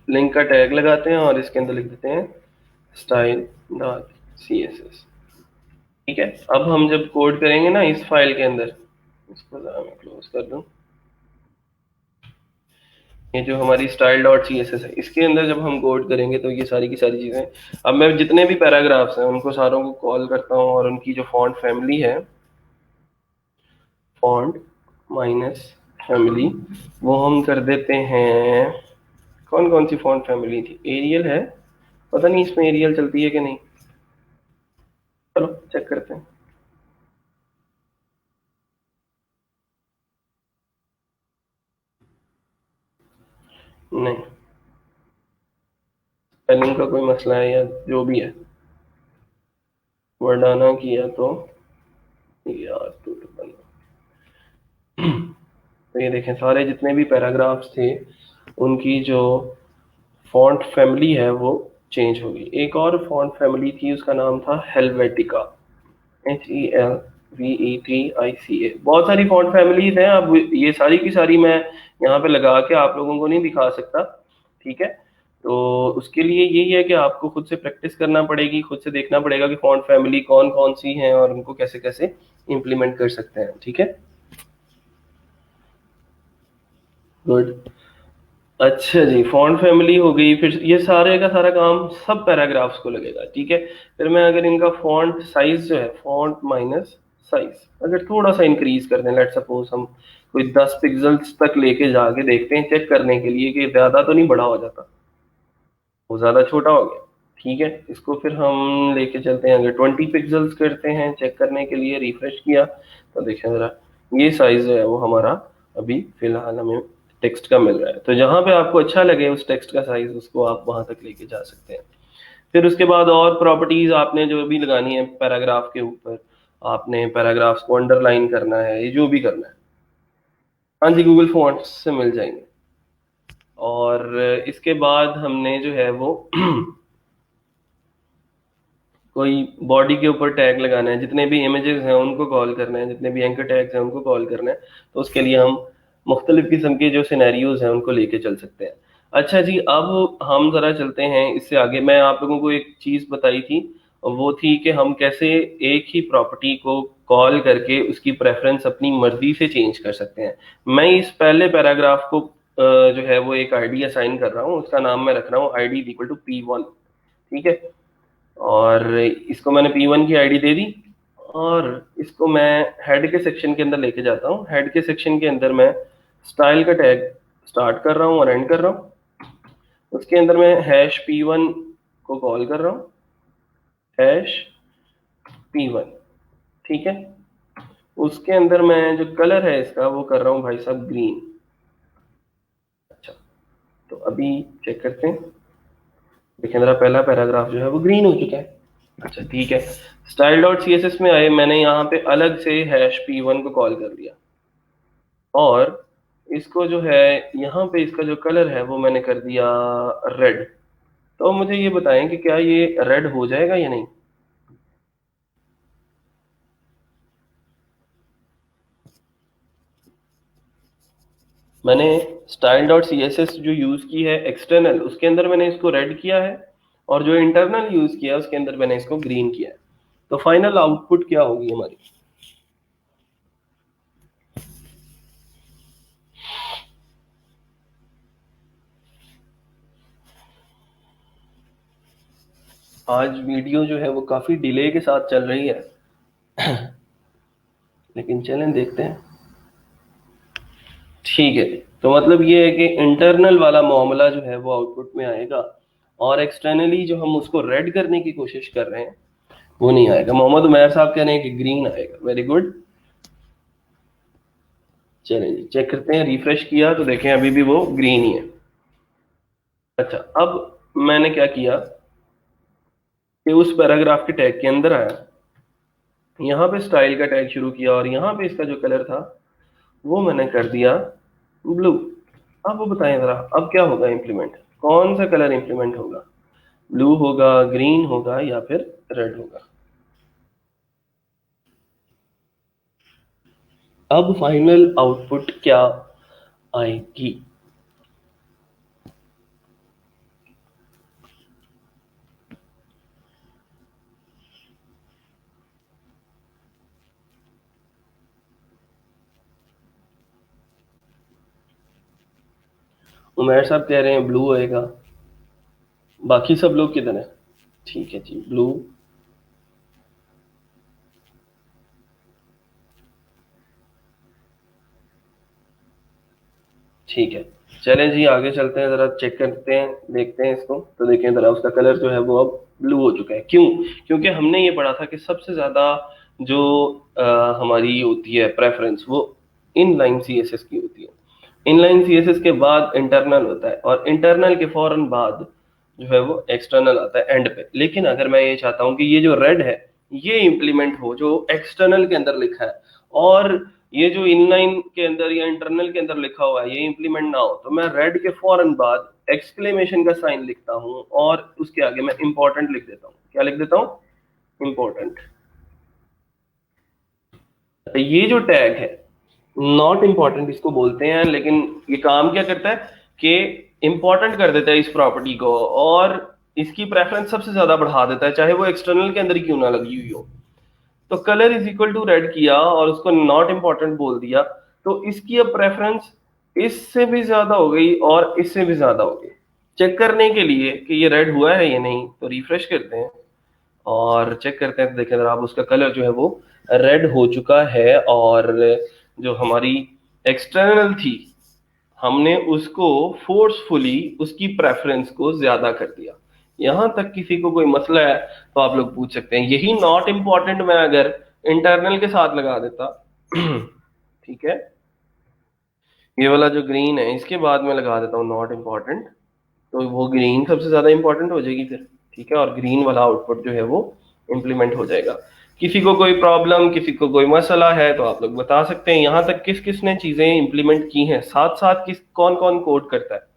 लिंक का टैग लगाते हैं और इसके अंदर लिख देते हैं style.css। ठीक है, अब हम जब कोड करेंगे ना इस फाइल के अंदर, इसको जरा मैं क्लोज कर दूं। ये जो हमारी style.css है, इसके अंदर जब हम कोड करेंगे तो ये सारी की सारी चीज़ें, अब मैं जितने भी पैराग्राफ्स हैं उनको सारों को कॉल करता हूँ और उनकी जो फॉन्ट फैमिली है, फॉन्ट माइनस फैमिली, वो हम कर देते हैं। कौन कौन सी फॉन्ट फैमिली थी? एरियल है, पता नहीं इसमें एरियल चलती है कि नहीं, चलो चेक करते हैं। नहीं, स्पेलिंग का कोई मसला है या जो भी है, वर्डाना किया तो यार तो ये देखें सारे जितने भी पैराग्राफ्स थे उनकी जो फॉन्ट फैमिली है वो चेंज हो गई। एक और फॉन्ट फैमिली थी, उसका नाम था हेलवेटिका, HELVETICA। बहुत सारी फॉन्ट फैमिलीज हैं। अब ये सारी की सारी मैं यहाँ पे लगा के आप लोगों को नहीं दिखा सकता, ठीक है। तो उसके लिए यही है कि आपको खुद से प्रैक्टिस करना पड़ेगी, खुद से देखना पड़ेगा कि फॉन्ट फैमिली कौन कौन सी हैं और उनको कैसे कैसे इम्प्लीमेंट कर सकते हैं, ठीक है। गुड। अच्छा जी, फॉन्ट फैमिली हो गई, फिर ये सारे का सारा काम सब पैराग्राफ्स को लगेगा, ठीक है। फिर मैं अगर इनका फॉन्ट साइज जो है, फॉन्ट माइनस साइज अगर थोड़ा सा इंक्रीज कर दें, लेट सपोज हम कोई 10 पिक्सल्स तक लेके जाके देखते हैं चेक करने के लिए कि ज्यादा तो नहीं बड़ा हो जाता, वो ज्यादा छोटा हो गया, ठीक है। इसको फिर हम लेके चलते हैं, अगर 20 पिक्सल्स करते हैं चेक करने के लिए, रिफ्रेश किया तो देखें जरा, ये साइज जो है वो हमारा अभी फिलहाल हमें टेक्स्ट का मिल रहा है। तो जहां पे आपको अच्छा लगे उस टेक्स्ट का साइज, उसको आप वहां तक लेके जा सकते हैं। फिर उसके बाद और प्रॉपर्टीज आपने जो भी लगानी है पैराग्राफ के ऊपर, आपने पैराग्राफ्स को अंडरलाइन करना है, ये जो भी करना है, हाँ जी गूगल फॉन्ट्स से मिल जाएंगे। और इसके बाद हमने जो है वो कोई बॉडी के ऊपर टैग लगाना है, जितने भी इमेजेस हैं उनको कॉल करना है, जितने भी एंकर टैग्स हैं उनको कॉल करना है। तो उसके लिए हम मुख्तलिफ किस्म के जो सिनेरियोज हैं उनको लेके चल सकते हैं। अच्छा जी, अब हम ज़रा चलते हैं इससे आगे। मैं आप लोगों को एक चीज़ बताई थी, वो थी कि हम कैसे एक ही प्रॉपर्टी को कॉल करके उसकी प्रेफरेंस अपनी मर्जी से चेंज कर सकते हैं। मैं इस पहले पैराग्राफ को जो है वो एक आईडी असाइन कर रहा हूँ, उसका नाम मैं रख रहा हूँ ID इक्वल टू P1, ठीक है। और इसको मैंने P1 की आईडी दे दी और इसको मैं हेड के सेक्शन के अंदर लेके जाता हूँ। हेड के सेक्शन के अंदर मैं स्टाइल का टैग स्टार्ट कर रहा हूँ और एंड कर रहा हूँ। उसके अंदर मैं #P1 को कॉल कर रहा हूँ, #P1, ठीक है। उसके अंदर मैं जो कलर है इसका वो कर रहा हूँ भाई साहब ग्रीन, तो अभी चेक करते हैं। देखिए मेरा पहला पैराग्राफ जो है वो ग्रीन हो चुका है। अच्छा ठीक है, style dot C S S में आए, मैंने यहाँ पे अलग से हैश P1 को कॉल कर दिया और इसको जो है यहाँ पे इसका जो कलर है वो मैंने कर दिया रेड। तो मुझे ये बताएं कि क्या ये रेड हो जाएगा या नहीं। मैंने style dot C S S जो यूज की है एक्सटर्नल, उसके अंदर मैंने इसको रेड किया है और जो इंटरनल यूज किया है उसके अंदर मैंने इसको ग्रीन किया है। तो फाइनल आउटपुट क्या होगी हमारी। आज वीडियो जो है वो काफी डिले के साथ चल रही है लेकिन चलें देखते हैं। ठीक है, तो मतलब ये है कि इंटरनल वाला मामला जो है वो आउटपुट में आएगा और एक्सटर्नली जो हम उसको रेड करने की कोशिश कर रहे हैं वो नहीं आएगा। मोहम्मद उमैर साहब कह रहे हैं कि ग्रीन आएगा। Very good. चलें जी चेक करते हैं, रिफ्रेश किया तो देखें अभी भी वो ग्रीन ही है। अच्छा, अब मैंने क्या किया कि उस पैराग्राफ के टैग के अंदर आया, यहाँ पे स्टाइल का टैग शुरू किया और यहाँ पे इसका जो कलर था वो मैंने कर दिया ब्लू। अब वो बताएं जरा, अब क्या होगा इम्प्लीमेंट, कौन सा कलर इम्प्लीमेंट होगा, ब्लू होगा, ग्रीन होगा या फिर रेड होगा। अब फाइनल आउटपुट क्या आएगी। उमैर साहब कह रहे हैं ब्लू आएगा, बाकी सब लोग किधर हैं। ठीक है जी, ब्लू। ठीक है, चलें जी आगे चलते हैं, जरा चेक करते हैं, देखते हैं इसको। तो देखें जरा, उसका कलर जो है वो अब ब्लू हो चुका है। क्यों? क्योंकि हमने ये पढ़ा था कि सबसे ज्यादा जो हमारी होती है प्रेफरेंस वो इनलाइन सीएसएस की होती है। इनलाइन सीएसएस के बाद इंटरनल होता है और इंटरनल के फौरन बाद जो है वो एक्सटर्नल आता है एंड पे। लेकिन अगर मैं ये चाहता हूँ कि ये जो रेड है ये इम्प्लीमेंट हो जो एक्सटर्नल के अंदर लिखा है और ये जो इनलाइन के अंदर या इंटरनल के अंदर लिखा हुआ है ये इम्प्लीमेंट ना हो, तो मैं रेड के फौरन बाद एक्सक्लेमेशन का साइन लिखता हूँ और उसके आगे मैं इंपॉर्टेंट लिख देता हूँ। क्या लिख देता हूँ? इंपॉर्टेंट। ये जो टैग है नॉट इम्पॉर्टेंट इसको बोलते हैं, लेकिन ये काम क्या करता है कि इंपॉर्टेंट कर देता है इस प्रॉपर्टी को और इसकी प्रेफरेंस सबसे ज्यादा बढ़ा देता है, चाहे वो एक्सटर्नल के अंदर ही क्यों ना लगी हुई हो। तो colour is equal to red किया और उसको नॉट इम्पॉर्टेंट बोल दिया, तो इसकी अब प्रेफरेंस इससे भी ज्यादा हो गई और इससे भी ज्यादा हो गई। चेक करने के लिए कि ये रेड हुआ है या नहीं, तो रिफ्रेश करते हैं और चेक करते हैं। तो देखें जरा, अब उसका कलर जो है वो रेड हो चुका है और जो हमारी एक्सटर्नल थी हमने उसको फोर्सफुली उसकी प्रेफरेंस को ज्यादा कर दिया। यहां तक किसी को कोई मसला है तो आप लोग पूछ सकते हैं। यही नॉट इम्पॉर्टेंट मैं अगर इंटरनल के साथ लगा देता ठीक है, ये वाला जो ग्रीन है इसके बाद में लगा देता हूँ नॉट इम्पॉर्टेंट, तो वो ग्रीन सबसे ज्यादा इंपॉर्टेंट हो जाएगी फिर। ठीक है, और ग्रीन वाला आउटपुट जो है वो इम्प्लीमेंट हो जाएगा। किसी को कोई प्रॉब्लम, किसी को कोई मसला है तो आप लोग बता सकते हैं। यहाँ तक किस किस ने चीजें इंप्लीमेंट की हैं, साथ साथ किस कौन कौन कोड करता है।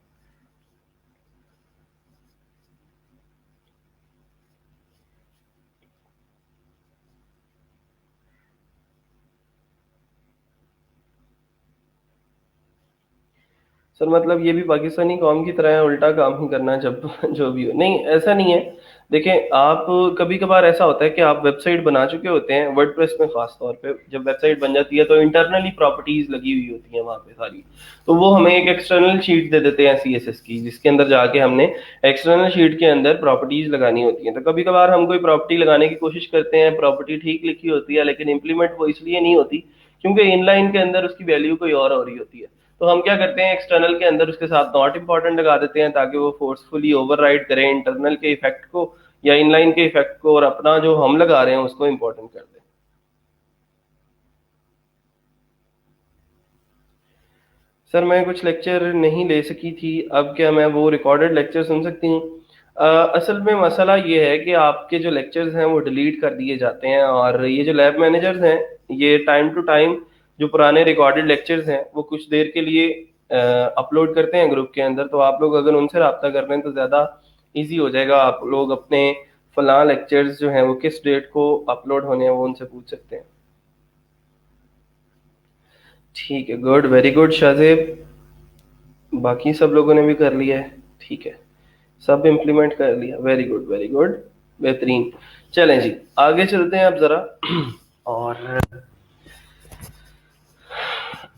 सर मतलब ये भी पाकिस्तानी कौम की तरह है, उल्टा काम ही करना जब जो भी हो। नहीं ऐसा नहीं है। देखें आप, कभी कभार ऐसा होता है कि आप वेबसाइट बना चुके होते हैं वर्डप्रेस में, खास तौर पे जब वेबसाइट बन जाती है तो इंटरनली प्रॉपर्टीज लगी हुई होती हैं वहां पे सारी, तो वो हमें एक एक्सटर्नल शीट दे देते हैं सीएसएस की, जिसके अंदर जाके हमने एक्सटर्नल शीट के अंदर प्रॉपर्टीज लगानी होती हैं। तो कभी कभार हम कोई प्रॉपर्टी लगाने की कोशिश करते हैं, प्रॉपर्टी ठीक लिखी होती है लेकिन इंप्लीमेंट वो इसलिए नहीं होती क्योंकि इनलाइन के अंदर उसकी वैल्यू कोई और हो रही होती है। तो हम क्या करते हैं, एक्सटर्नल के अंदर उसके साथ नॉट इंपॉर्टेंट लगा देते हैं ताकि वो फोर्सफुली ओवरराइड करें इंटरनल के इफेक्ट को या इनलाइन के इफेक्ट को और अपना जो हम लगा रहे हैं उसको इंपॉर्टेंट कर दें। सर मैं कुछ लेक्चर नहीं ले सकी थी, अब क्या मैं वो रिकॉर्डेड लेक्चर सुन सकती हूँ? असल में मसला ये है कि आपके जो लेक्चर्स हैं वो डिलीट कर दिए जाते हैं, और ये जो लैब मैनेजर्स हैं ये टाइम टू टाइम जो पुराने रिकॉर्डेड लेक्चर्स हैं वो कुछ देर के लिए अपलोड करते हैं ग्रुप के अंदर। तो आप लोग अगर उनसे रब्ता कर रहे हैं तो ज़्यादा इजी हो जाएगा। आप लोग अपने फलां लेक्चर्स जो हैं वो किस डेट को अपलोड होने हैं वो उनसे पूछ सकते हैं। ठीक है, गुड, वेरी गुड शाहजेब। बाकी सब लोगों ने भी कर लिया है? ठीक है, सब इम्प्लीमेंट कर लिया, वेरी गुड वेरी गुड, बेहतरीन। चलें जी, आगे चलते हैं अब ज़रा। और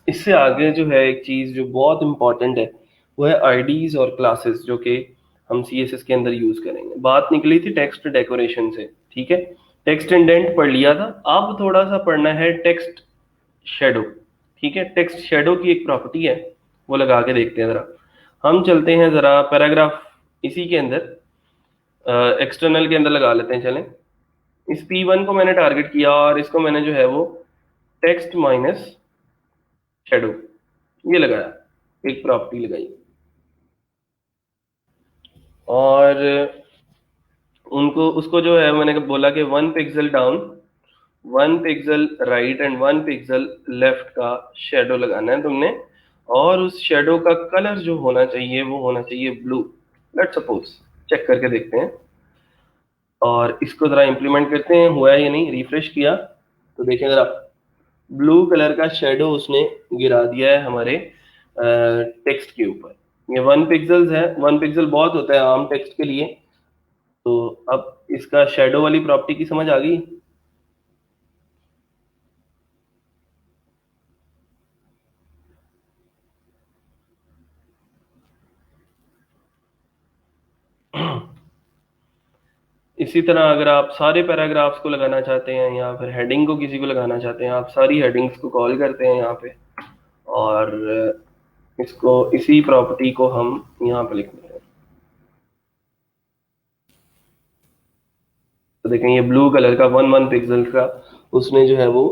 इससे आगे जो है एक चीज़ जो बहुत इंपॉर्टेंट है वो है आईडीज और क्लासेस, जो कि हम सीएसएस के अंदर यूज़ करेंगे। बात निकली थी टेक्स्ट डेकोरेशन से, ठीक है। टेक्स्ट इंडेंट पढ़ लिया था, अब थोड़ा सा पढ़ना है टेक्स्ट शेडो। ठीक है, टेक्स्ट शेडो की एक प्रॉपर्टी है, वो लगा के देखते हैं ज़रा। हम चलते हैं ज़रा पैराग्राफ इसी के अंदर, एक्सटर्नल के अंदर लगा लेते हैं। चलें, इस P1 को मैंने टारगेट किया और इसको मैंने जो है वो टेक्स्ट माइनस शेडो ये लगाया, एक प्रॉपर्टी लगाई। और उनको उसको जो है मैंने बोला कि 1 pixel down, 1 pixel right and 1 pixel left का शेडो लगाना है तुमने। और उस शेडो का कलर जो होना चाहिए वो होना चाहिए ब्लू, लेट्स सपोज। चेक करके देखते हैं और इसको ज़रा इम्प्लीमेंट करते हैं, हुआ है या नहीं। रिफ्रेश किया तो देखें ज़रा, ब्लू कलर का शेडो उसने गिरा दिया है हमारे टेक्स्ट के ऊपर। ये 1 पिक्सल्स है, 1 पिक्सल बहुत होता है आम टेक्स्ट के लिए। तो अब इसका शेडो वाली प्रॉपर्टी की समझ आ गई? इसी तरह अगर आप सारे पैराग्राफ्स को लगाना चाहते हैं या फिर हेडिंग को किसी को लगाना चाहते हैं, आप सारी हेडिंग्स को कॉल करते हैं यहाँ पे, और इसको इसी प्रॉपर्टी को हम यहाँ पे लिखते हैं। तो देखें ये ब्लू कलर का 1 पिक्सल का उसने जो है वो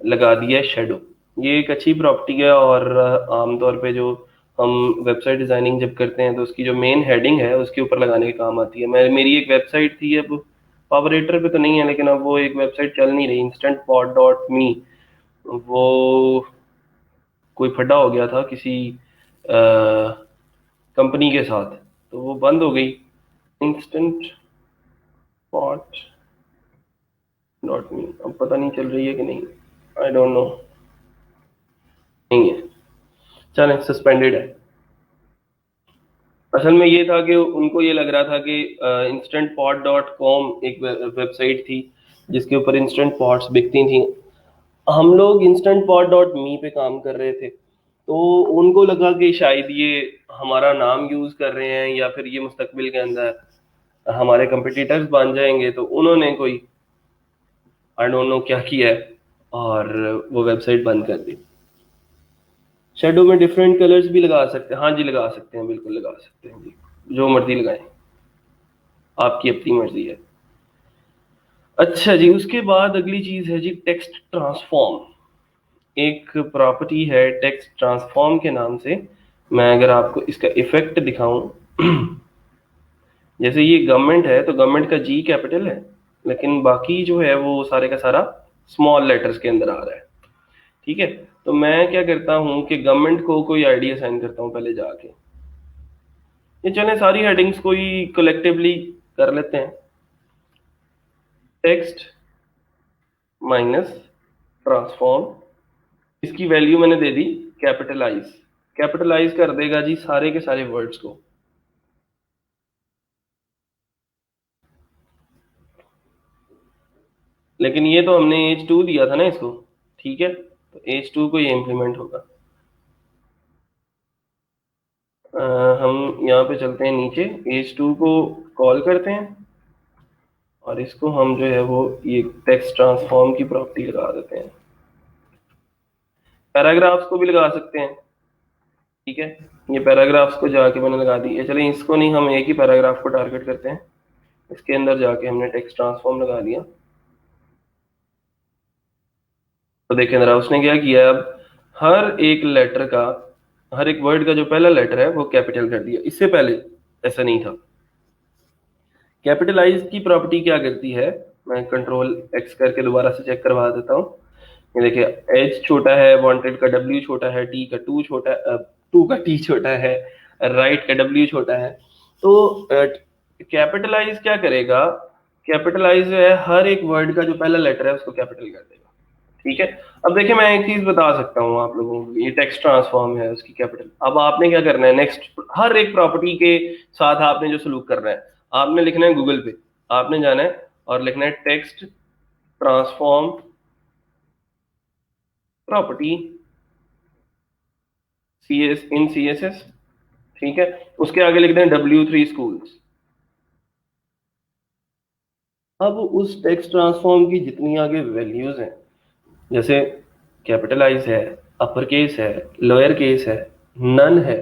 लगा दिया है शेडो। ये एक अच्छी प्रॉपर्टी है, और आमतौर पे जो हम वेबसाइट डिजाइनिंग जब करते हैं तो उसकी जो मेन हेडिंग है उसके ऊपर लगाने के काम आती है। मेरी एक वेबसाइट थी, अब पावरेटर पे तो नहीं है लेकिन अब वो एक वेबसाइट चल नहीं रही, instantpod.me। वो कोई फड्डा हो गया था किसी कंपनी के साथ, तो वो बंद हो गई। इंस्टेंट पॉट डॉट मी, अब पता नहीं चल रही है कि नहीं, आई डोंट नो। नहीं है, चलें, सस्पेंडेड है। असल में ये था कि उनको ये लग रहा था कि instantpot.com एक वेबसाइट थी जिसके ऊपर इंस्टेंट पॉट्स बिकती थी। हम लोग instantpot.me पे काम कर रहे थे, तो उनको लगा कि शायद ये हमारा नाम यूज कर रहे हैं या फिर ये मुस्तकबिल के अंदर हमारे कंपिटिटर्स बन जाएंगे, तो उन्होंने कोई आई डोंट नो क्या किया है और वो वेबसाइट बंद कर दी। शेडो में डिफरेंट कलर्स भी लगा सकते हैं, हाँ जी लगा सकते हैं, बिल्कुल लगा सकते हैं जी, जो मर्जी लगाएं, आपकी अपनी मर्जी है। अच्छा जी, उसके बाद अगली चीज है जी टेक्स्ट ट्रांसफॉर्म। एक प्रॉपर्टी है टेक्स्ट ट्रांसफॉर्म के नाम से। मैं अगर आपको इसका इफेक्ट दिखाऊं, जैसे ये गवर्नमेंट है तो गवर्नमेंट का जी कैपिटल है, लेकिन बाकी जो है वो सारे का सारा स्मॉल लेटर्स के अंदर आ रहा है। ठीक है, तो मैं क्या करता हूँ कि गवर्नमेंट को कोई आईडी असाइन करता हूँ पहले जाके। ये चलें सारी हेडिंग्स को ही कलेक्टिवली कर लेते हैं। टेक्स्ट माइनस ट्रांसफॉर्म, इसकी वैल्यू मैंने दे दी कैपिटलाइज। कैपिटलाइज कर देगा जी सारे के सारे वर्ड्स को। लेकिन ये तो हमने H2 दिया था ना इसको, ठीक है, तो H2 को ये इम्प्लीमेंट होगा। हम यहाँ पे चलते हैं नीचे, H2 को कॉल करते हैं और इसको हम जो है वो ये टेक्स्ट ट्रांसफॉर्म की प्रॉपर्टी लगा देते हैं। पैराग्राफ्स को भी लगा सकते हैं, ठीक है। ये पैराग्राफ्स को जाके मैंने लगा दी है, चलिए इसको नहीं, हम एक ही पैराग्राफ को टारगेट करते हैं। इसके अंदर जाके हमने टेक्स्ट ट्रांसफॉर्म लगा दिया। तो देखें जरा उसने क्या किया, अब हर एक लेटर का हर एक वर्ड का जो पहला लेटर है वो कैपिटल कर दिया, इससे पहले ऐसा नहीं था। कैपिटलाइज की प्रॉपर्टी क्या करती है, मैं कंट्रोल एक्स करके दोबारा से चेक करवा देता हूँ। ये देखिए, एच छोटा है, वांटेड का डब्ल्यू छोटा है, टी का टू छोटा, टू का टी छोटा है, राइट का डब्ल्यू छोटा है। तो कैपिटलाइज क्या करेगा, कैपिटलाइज जो है हर एक वर्ड का जो पहला लेटर है उसको कैपिटल कर देगा। ठीक है। अब देखिए, मैं एक चीज बता सकता हूँ आप लोगों को, ये टेक्स्ट ट्रांसफॉर्म है उसकी कैपिटल। अब आपने क्या करना है, नेक्स्ट हर एक प्रॉपर्टी के साथ आपने जो सलूक करना है, आपने लिखना है गूगल पे, आपने जाना है और लिखना है text transform property C S in C S S. ठीक है। उसके आगे लिखते हैं W3 स्कूल्स। अब उस टेक्स्ट ट्रांसफॉर्म की जितनी आगे वैल्यूज हैं, जैसे कैपिटलाइज है, अपर केस है, लोअर केस है, नन है,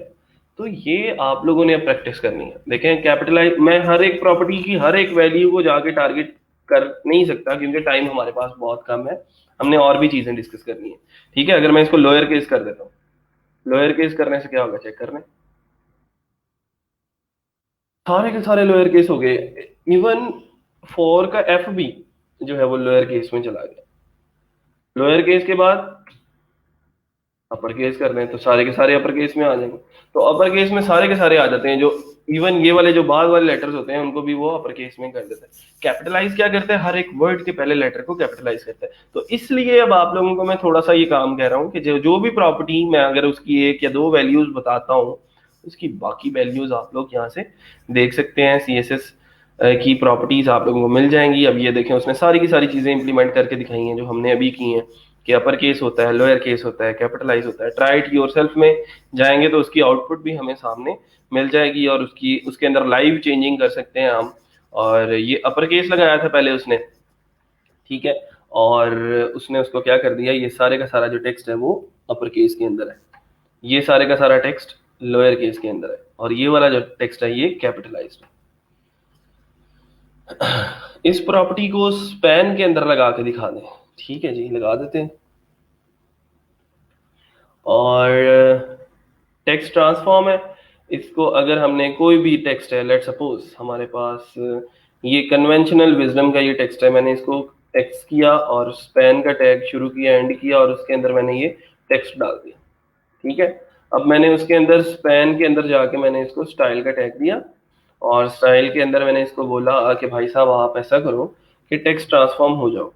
तो ये आप लोगों ने अब प्रैक्टिस करनी है। देखें, कैपिटलाइज मैं हर एक प्रॉपर्टी की हर एक वैल्यू को जाके टारगेट कर नहीं सकता क्योंकि टाइम हमारे पास बहुत कम है, हमने और भी चीजें डिस्कस करनी है। ठीक है। अगर मैं इसको लोअर केस कर देता हूँ, लोअर केस करने से क्या होगा, चेक करने, सारे के सारे लोअर केस हो गए। इवन फोर का एफ भी जो है वो लोअर केस में चला गया। लोअर केस के बाद अपर केस कर दें तो सारे के सारे अपर केस में आ जाएंगे। तो अपर केस में सारे के सारे आ जाते हैं, जो इवन ये वाले जो बाद वाले लेटर्स होते हैं उनको भी वो अपर केस में कर देते हैं। कैपिटलाइज क्या करते हैं, हर एक वर्ड के पहले लेटर को कैपिटलाइज करते हैं। तो इसलिए अब आप लोगों को मैं थोड़ा सा ये काम कह रहा हूँ कि जो जो भी प्रॉपर्टी मैं अगर उसकी एक या दो वैल्यूज बताता हूँ, उसकी बाकी वैल्यूज आप लोग यहाँ से देख सकते हैं। CSS की प्रॉपर्टीज आप लोगों को मिल जाएंगी। अब ये देखें, उसने सारी की सारी चीजें इंप्लीमेंट करके दिखाई हैं जो हमने अभी की हैं, कि अपर केस होता है, लोअर केस होता है, कैपिटलाइज होता है। ट्राई इट योरसेल्फ में जाएंगे तो उसकी आउटपुट भी हमें सामने मिल जाएगी और उसकी उसके अंदर लाइव चेंजिंग कर सकते हैं हम। और ये अपर केस लगाया था पहले उसने, ठीक है, और उसने उसको क्या कर दिया, ये सारे का सारा जो टेक्स्ट है वो अपर केस के अंदर है, ये सारे का सारा टेक्स्ट लोअर केस के अंदर है, और ये वाला जो टेक्स्ट है ये कैपिटलाइज्ड है। इस प्रॉपर्टी को स्पैन के अंदर लगा के दिखा दें। ठीक है जी, लगा देते हैं। और टेक्स्ट ट्रांसफॉर्म है, इसको अगर हमने कोई भी टेक्स्ट है, लेट सपोज हमारे पास ये कन्वेंशनल विजडम का ये टेक्स्ट है, मैंने इसको टेक्स्ट किया और स्पैन का टैग शुरू किया, एंड किया, और उसके अंदर मैंने ये टेक्स्ट डाल दिया। ठीक है। अब मैंने उसके अंदर स्पैन के अंदर जाके मैंने इसको स्टाइल का टैग दिया, और स्टाइल के अंदर मैंने इसको बोला कि भाई साहब आप ऐसा करो कि टेक्स्ट ट्रांसफॉर्म हो जाओ,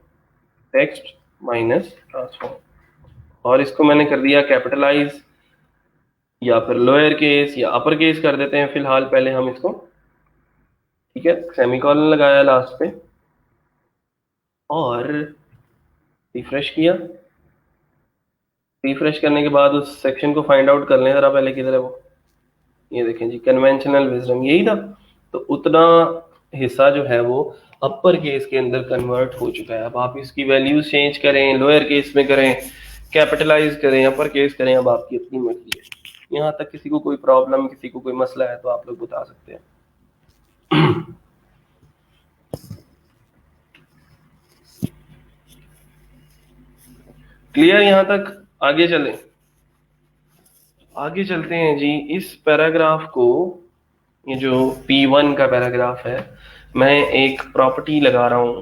टेक्स्ट माइनस ट्रांसफॉर्म, और इसको मैंने कर दिया कैपिटलाइज या फिर लोअर केस या अपर केस कर देते हैं फिलहाल पहले हम इसको। ठीक है, सेमीकोलन लगाया लास्ट पे और रिफ्रेश किया। रिफ्रेश करने के बाद उस सेक्शन को फाइंड आउट कर लें जरा, पहले किधर है वो, ये देखें जी, कन्वेंशनल विजडम यही था। तो उतना हिस्सा जो है वो अपर केस के अंदर कन्वर्ट हो चुका है। अब आप इसकी वैल्यूज चेंज करें, लोअर केस में करें, कैपिटलाइज करें, अपर केस करें, अब आपकी अपनी मर्जी है। यहाँ तक किसी को कोई प्रॉब्लम, किसी को कोई मसला है तो आप लोग बता सकते हैं। क्लियर यहाँ तक? आगे चलें, आगे चलते हैं जी। इस पैराग्राफ को, ये जो P1 का पैराग्राफ है, मैं एक प्रॉपर्टी लगा रहा हूं,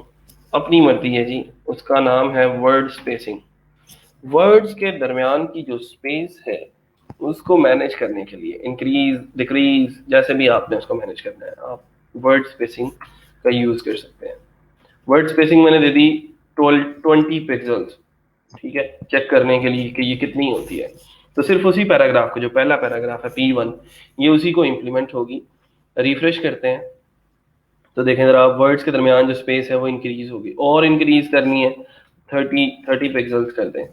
अपनी मर्जी है जी, उसका नाम है वर्ड स्पेसिंग। वर्ड्स के दरमियान की जो स्पेस है उसको मैनेज करने के लिए, इंक्रीज डिक्रीज जैसे भी आपने उसको मैनेज करना है, आप वर्ड स्पेसिंग का यूज कर सकते हैं। वर्ड स्पेसिंग मैंने दे दी 20 पिक्सल्स, ठीक है, चेक करने के लिए कि ये कितनी होती है। तो सिर्फ उसी पैराग्राफ को, जो पहला पैराग्राफ है P1, ये उसी को इंप्लीमेंट होगी। रिफ्रेश करते हैं तो देखें जरा, वर्ड्स के दरमियान जो स्पेस है वो इंक्रीज होगी, और इंक्रीज करनी है 30 पिक्सल्स कर दें।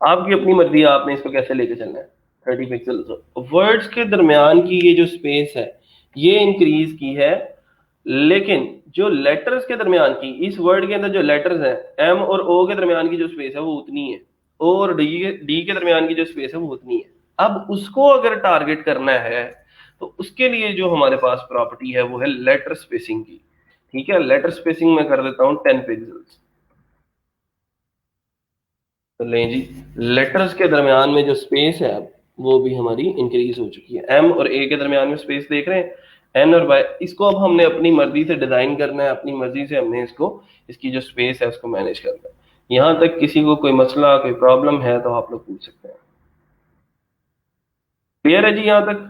आपकी अपनी मर्जी है, आपने इसको कैसे लेके चलना है। 30 पिक्सल्स वर्ड्स के दरमियान की ये जो स्पेस है ये इंक्रीज की है, लेकिन जो लेटर्स के दरमियान की, इस वर्ड के अंदर जो लेटर्स हैं एम और ओ के दरमियान की जो स्पेस है वो उतनी है, ओ और डी के दरमियान की जो स्पेस है वो उतनी है। अब उसको अगर टारगेट करना है तो उसके लिए जो हमारे पास प्रॉपर्टी है वो है लेटर स्पेसिंग की। ठीक है, लेटर स्पेसिंग में कर देता हूं 10 पिक्सल्स। तो लें जी, लेटर्स के दरमियान में जो स्पेस है वो भी हमारी इंक्रीज हो चुकी है। एम और ए के दरमियान में स्पेस देख रहे हैं, एन और वाई, इसको अब हमने अपनी मर्जी से डिजाइन करना है, अपनी मर्जी से हमने इसको, इसकी जो स्पेस है उसको मैनेज करना है। यहाँ तक किसी को कोई मसला कोई प्रॉब्लम है तो आप लोग पूछ सकते हैं। क्लियर है जी यहाँ तक?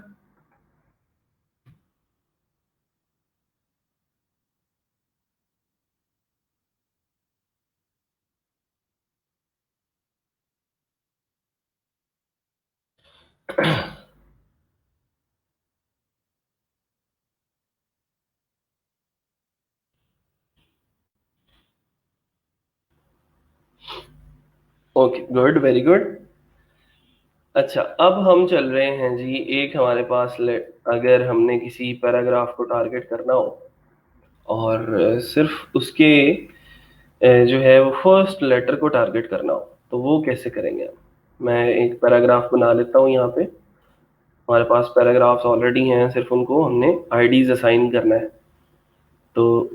Okay, good, very good. अच्छा, अब हम चल रहे हैं जी, एक हमारे पास अगर हमने किसी पैराग्राफ को टारगेट करना हो और सिर्फ उसके जो है वो फर्स्ट लेटर को टारगेट करना हो, तो वो कैसे करेंगे हम? मैं एक पैराग्राफ बना लेता हूँ यहाँ पे। हमारे पास पैराग्राफ्स ऑलरेडी हैं, सिर्फ उनको हमने आईडीज असाइन करना है। तो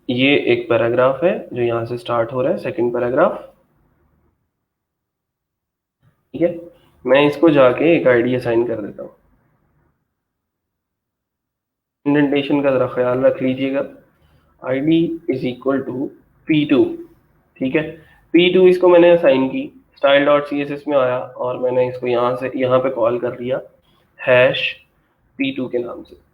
ये एक पैराग्राफ है जो यहाँ से स्टार्ट हो रहा है, सेकंड पैराग्राफ। ठीक है, मैं इसको जाके एक आईडी असाइन कर देता हूँ। इंडेंटेशन का जरा ख्याल रख लीजिएगा। ID is equal to P2। ठीक है, P2 इसको मैंने असाइन की, style dot C S S में आया और मैंने इसको यहाँ से यहाँ पे कॉल कर लिया हैश P2 के नाम से।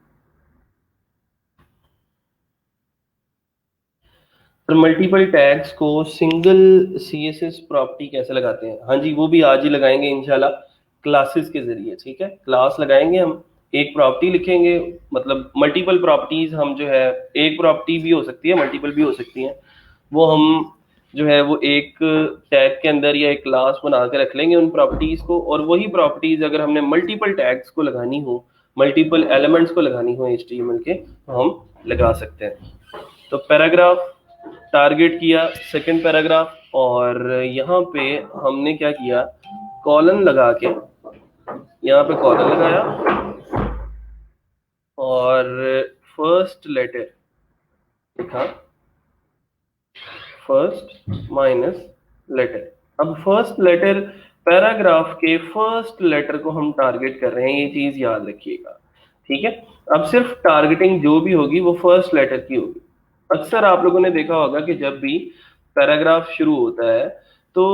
पर मल्टीपल टैग्स को सिंगल CSS प्रॉपर्टी कैसे लगाते हैं? हाँ जी, वो भी आज ही लगाएंगे इंशाल्लाह, क्लासेस के जरिए। ठीक है, क्लास लगाएंगे हम, एक प्रॉपर्टी लिखेंगे, मतलब मल्टीपल प्रॉपर्टीज हम जो है, एक प्रॉपर्टी भी हो सकती है, मल्टीपल भी हो सकती है, वो हम जो है वो एक टैग के अंदर या एक क्लास बना के रख लेंगे उन प्रॉपर्टीज को, और वही प्रॉपर्टीज अगर हमने मल्टीपल टैग्स को लगानी हो, मल्टीपल एलिमेंट्स को लगानी हो HTML के, तो हम लगा सकते हैं। तो पैराग्राफ टारगेट किया, सेकंड पैराग्राफ, और यहाँ पे हमने क्या किया, कॉलन लगा के, यहाँ पे कॉलन लगाया और फर्स्ट लेटर लिखा, फर्स्ट माइनस लेटर। अब फर्स्ट लेटर, पैराग्राफ के फर्स्ट लेटर को हम टारगेट कर रहे हैं, ये चीज याद रखिएगा। ठीक है, अब सिर्फ टारगेटिंग जो भी होगी वो फर्स्ट लेटर की होगी। अक्सर आप लोगों ने देखा होगा कि जब भी पैराग्राफ शुरू होता है तो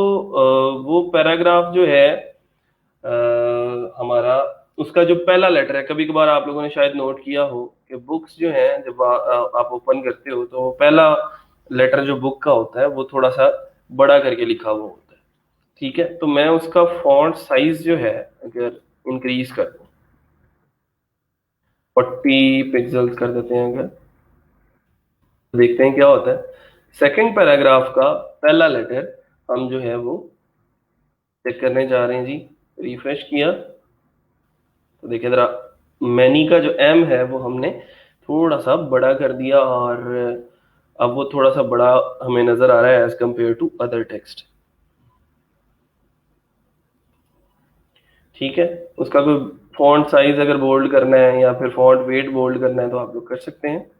वो पैराग्राफ जो है हमारा, उसका जो पहला लेटर है, कभी कभार आप लोगों ने शायद नोट किया हो कि बुक्स जो हैं जब आप ओपन करते हो तो पहला लेटर जो बुक का होता है वो थोड़ा सा बड़ा करके लिखा हुआ होता है। ठीक है, तो मैं उसका फॉन्ट साइज जो है अगर इंक्रीज कर दूं, 40 पिक्सल्स कर देते हैं अगर, देखते हैं क्या होता है। सेकंड पैराग्राफ का पहला लेटर हम जो है वो चेक करने जा रहे हैं जी। रिफ्रेश किया तो देखिए जरा, मैनी का जो एम है वो हमने थोड़ा सा बड़ा कर दिया, और अब वो थोड़ा सा बड़ा हमें नजर आ रहा है as compare to other text. ठीक है, उसका कोई फॉन्ट साइज अगर बोल्ड करना है या फिर फॉन्ट वेट बोल्ड करना है तो आप लोग कर सकते हैं।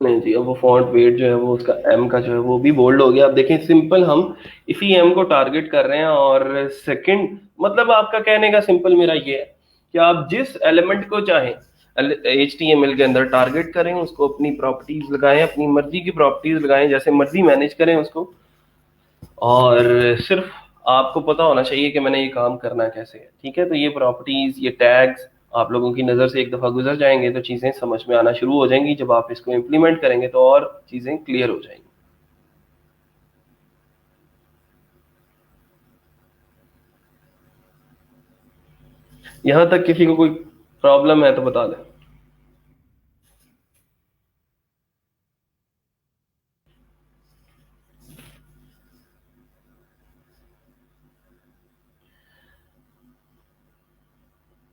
नहीं जी, अब वो फॉन्ट वेट जो है वो उसका एम का जो है वो भी बोल्ड हो गया। अब देखें, सिंपल हम इसी एम को टारगेट कर रहे हैं, और सेकंड मतलब आपका कहने का सिंपल मेरा ये है कि आप जिस एलिमेंट को चाहें HTML के अंदर टारगेट करें, उसको अपनी प्रॉपर्टीज लगाएं, अपनी मर्जी की प्रॉपर्टीज लगाएं, जैसे मर्जी मैनेज करें उसको, और सिर्फ आपको पता होना चाहिए कि मैंने ये काम करना कैसे है। ठीक है, तो ये प्रॉपर्टीज, ये टैग्स आप लोगों की नज़र से एक दफ़ा गुजर जाएंगे तो चीज़ें समझ में आना शुरू हो जाएंगी। जब आप इसको इम्प्लीमेंट करेंगे तो और चीज़ें क्लियर हो जाएंगी। यहाँ तक किसी को कोई प्रॉब्लम है तो बता दें।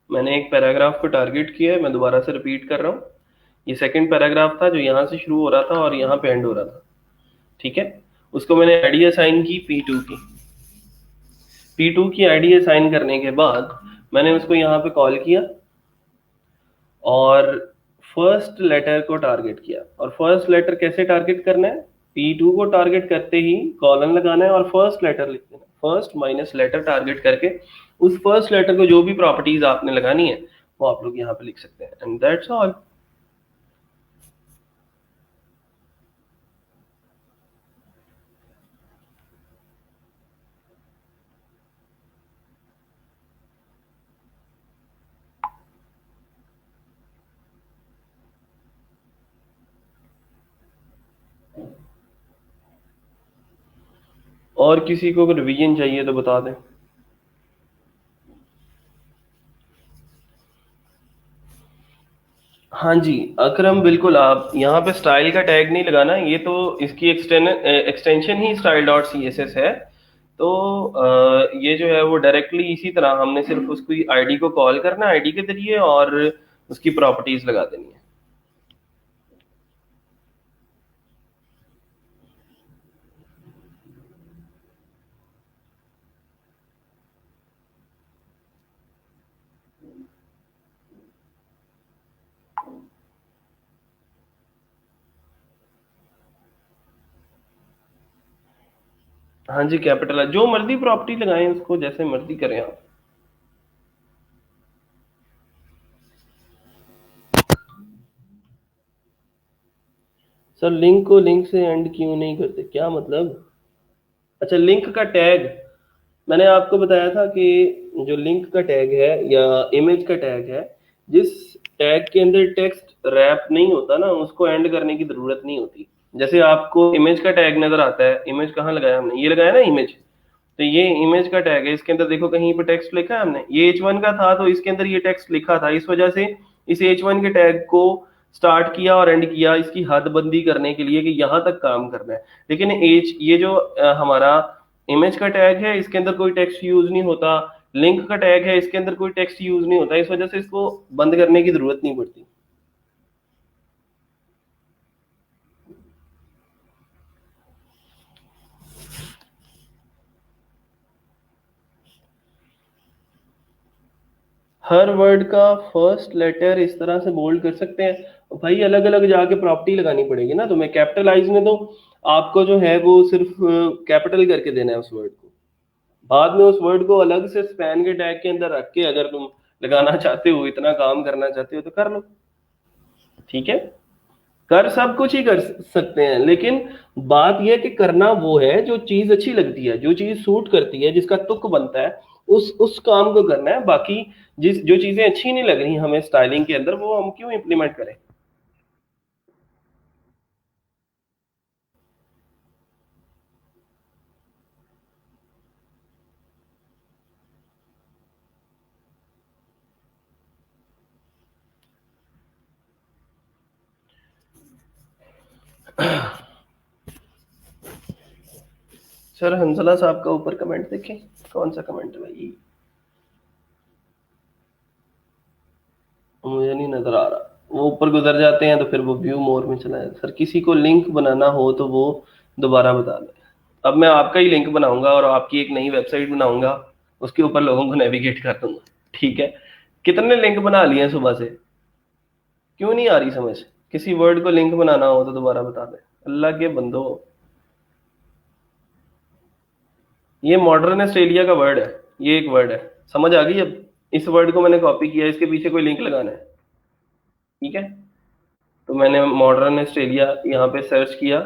मैंने एक पैराग्राफ को टारगेट किया है, मैं दोबारा से रिपीट कर रहा हूँ। ये सेकंड पैराग्राफ था जो यहाँ से शुरू हो रहा था और यहाँ पे एंड हो रहा था। ठीक है, उसको मैंने आईडी असाइन की P2 की। P2 की आईडी असाइन करने के बाद मैंने उसको यहाँ पे कॉल किया, और फर्स्ट लेटर को टारगेट किया, और फर्स्ट लेटर कैसे टारगेट करना है, P2 को टारगेट करते ही कॉलन लगाना है और फर्स्ट लेटर लिख देना, फर्स्ट माइनस लेटर टारगेट करके उस फर्स्ट लेटर को जो भी प्रॉपर्टीज आपने लगानी है वो आप लोग यहाँ पे लिख सकते हैं, एंड दैट्स ऑल। और किसी को अगर रिवीजन चाहिए तो बता दें। हाँ जी अकरम, बिल्कुल, आप यहाँ पे स्टाइल का टैग नहीं लगाना, ये तो इसकी एक्सटेंशन ही style dot C S S है। तो ये जो है वो डायरेक्टली इसी तरह हमने सिर्फ उसकी आईडी को कॉल करना है, आईडी के जरिए, और उसकी प्रॉपर्टीज लगा देनी है। हाँ जी कैपिटल है, जो मर्जी प्रॉपर्टी लगाएं उसको, जैसे मर्जी करें आप। सर लिंक को लिंक से एंड क्यों नहीं करते, क्या मतलब? अच्छा, लिंक का टैग, मैंने आपको बताया था कि जो लिंक का टैग है या इमेज का टैग है, जिस टैग के अंदर टेक्स्ट रैप नहीं होता ना, उसको एंड करने की जरूरत नहीं होती। जैसे आपको इमेज का टैग नजर आता है, इमेज कहाँ लगाया हमने, ये लगाया ना इमेज, तो ये इमेज का टैग है, इसके अंदर देखो कहीं पे टेक्स्ट लिखा है हमने, ये H1 का था तो इसके अंदर ये टेक्स्ट लिखा था, इस वजह से इस H1 के टैग को स्टार्ट किया और एंड किया इसकी हदबंदी करने के लिए कि यहां तक काम करना है। लेकिन एच ये जो हमारा इमेज का टैग है, इसके अंदर कोई टेक्स्ट यूज नहीं होता, लिंक का टैग है, इसके अंदर कोई टेक्स्ट यूज नहीं होता, इस वजह से इसको बंद करने की जरूरत नहीं पड़ती। हर वर्ड का फर्स्ट लेटर इस तरह से बोल्ड कर सकते हैं भाई, अलग अलग जाके प्रॉपर्टी लगानी पड़ेगी ना तुम्हें। कैपिटलाइज में तो आपको जो है वो सिर्फ कैपिटल करके देना है उस वर्ड को, बाद में उस वर्ड को अलग से स्पैन के टैग के अंदर रख के अगर तुम लगाना चाहते हो, इतना काम करना चाहते हो तो कर लो, ठीक है। कर सब कुछ ही कर सकते हैं, लेकिन बात यह कि करना वो है जो चीज अच्छी लगती है, जो चीज सूट करती है, जिसका तुक बनता है, उस काम को करना है। बाकी जिस जो चीजें अच्छी नहीं लग रही हमें स्टाइलिंग के अंदर, वो हम क्यों इम्प्लीमेंट करें। सर हंसला साहब का ऊपर कमेंट देखें, कौन सा कमेंट है भाई, मुझे नहीं नजर आ रहा। वो ऊपर गुजर जाते हैं तो फिर वो व्यू मोर में चला जाता है। सर किसी को लिंक बनाना हो तो वो दोबारा बता दें। अब मैं आपका ही लिंक बनाऊंगा और आपकी एक नई वेबसाइट बनाऊंगा, उसके ऊपर लोगों को नेविगेट कर दूंगा, ठीक है। कितने लिंक बना लिए हैं सुबह से, क्यों नहीं आ रही समझ? किसी वर्ड को लिंक बनाना हो तो दोबारा बता दें, अल्लाह के बंदो। ये मॉडर्न ऑस्ट्रेलिया का वर्ड है, ये एक वर्ड है, समझ आ गई अब? इस वर्ड को मैंने कॉपी किया, इसके पीछे कोई लिंक लगाना है, ठीक है। तो मैंने मॉडर्न ऑस्ट्रेलिया यहाँ पे सर्च किया,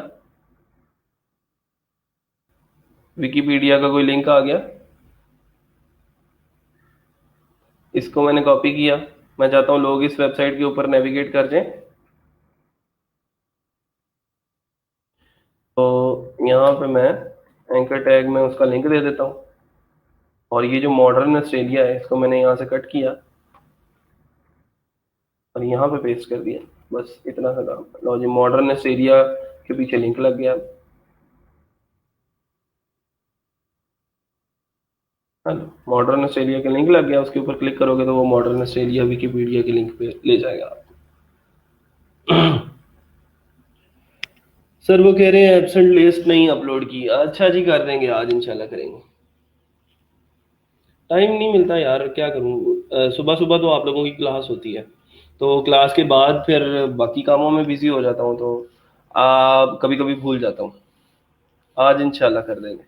विकीपीडिया का कोई लिंक आ गया, इसको मैंने कॉपी किया। मैं चाहता हूँ लोग इस वेबसाइट के ऊपर नेविगेट कर जाएं, तो यहाँ पे मैं एंकर टैग में उसका लिंक दे देता हूँ, और ये जो मॉडर्न ऑस्ट्रेलिया है इसको मैंने यहाँ से कट किया और यहाँ पे पेस्ट कर दिया, बस इतना सा काम। लो जी, मॉडर्न ऑस्ट्रेलिया के पीछे लिंक लग गया। हेलो, मॉडर्न ऑस्ट्रेलिया के लिंक लग गया, उसके ऊपर क्लिक करोगे तो वो मॉडर्न ऑस्ट्रेलिया विकीपीडिया के लिंक पे ले जाएगा। सर वो कह रहे हैं एब्सेंट लिस्ट नहीं अपलोड की, अच्छा जी कर देंगे, आज इंशाल्लाह करेंगे। टाइम नहीं मिलता यार, क्या करूँ, सुबह सुबह तो आप लोगों की क्लास होती है, तो क्लास के बाद फिर बाकी कामों में बिजी हो जाता हूँ, तो कभी कभी भूल जाता हूँ। आज इंशाल्लाह कर देंगे।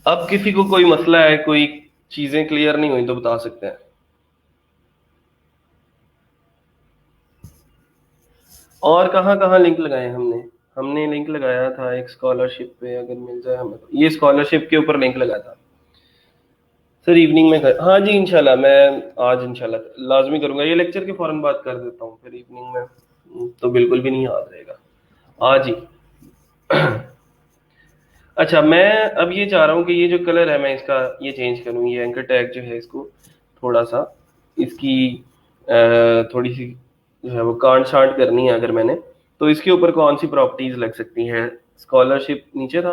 अब किसी को कोई मसला है, कोई चीजें क्लियर नहीं हुई तो बता सकते हैं। और कहाँ कहाँ लिंक लगाए हमने? हमने लिंक लगाया था एक स्कॉलरशिप पे, अगर मिल जाए हमें तो। ये स्कॉलरशिप के ऊपर लिंक लगाया था सर, इवनिंग में कर, हाँ जी इंशाल्लाह मैं आज इंशाल्लाह लाजमी करूंगा। ये लेक्चर के फौरन बात कर देता हूँ, फिर इवनिंग में तो बिल्कुल भी नहीं याद रहेगा आज ही। अच्छा, मैं अब ये चाह रहा हूँ कि ये जो कलर है मैं इसका ये चेंज करूँ। ये एंकर टैग जो है इसको थोड़ा सा इसकी थोड़ी सी जो है वो कांट छांट करनी है अगर मैंने, तो इसके ऊपर कौन सी प्रॉपर्टीज लग सकती हैं? स्कॉलरशिप नीचे था,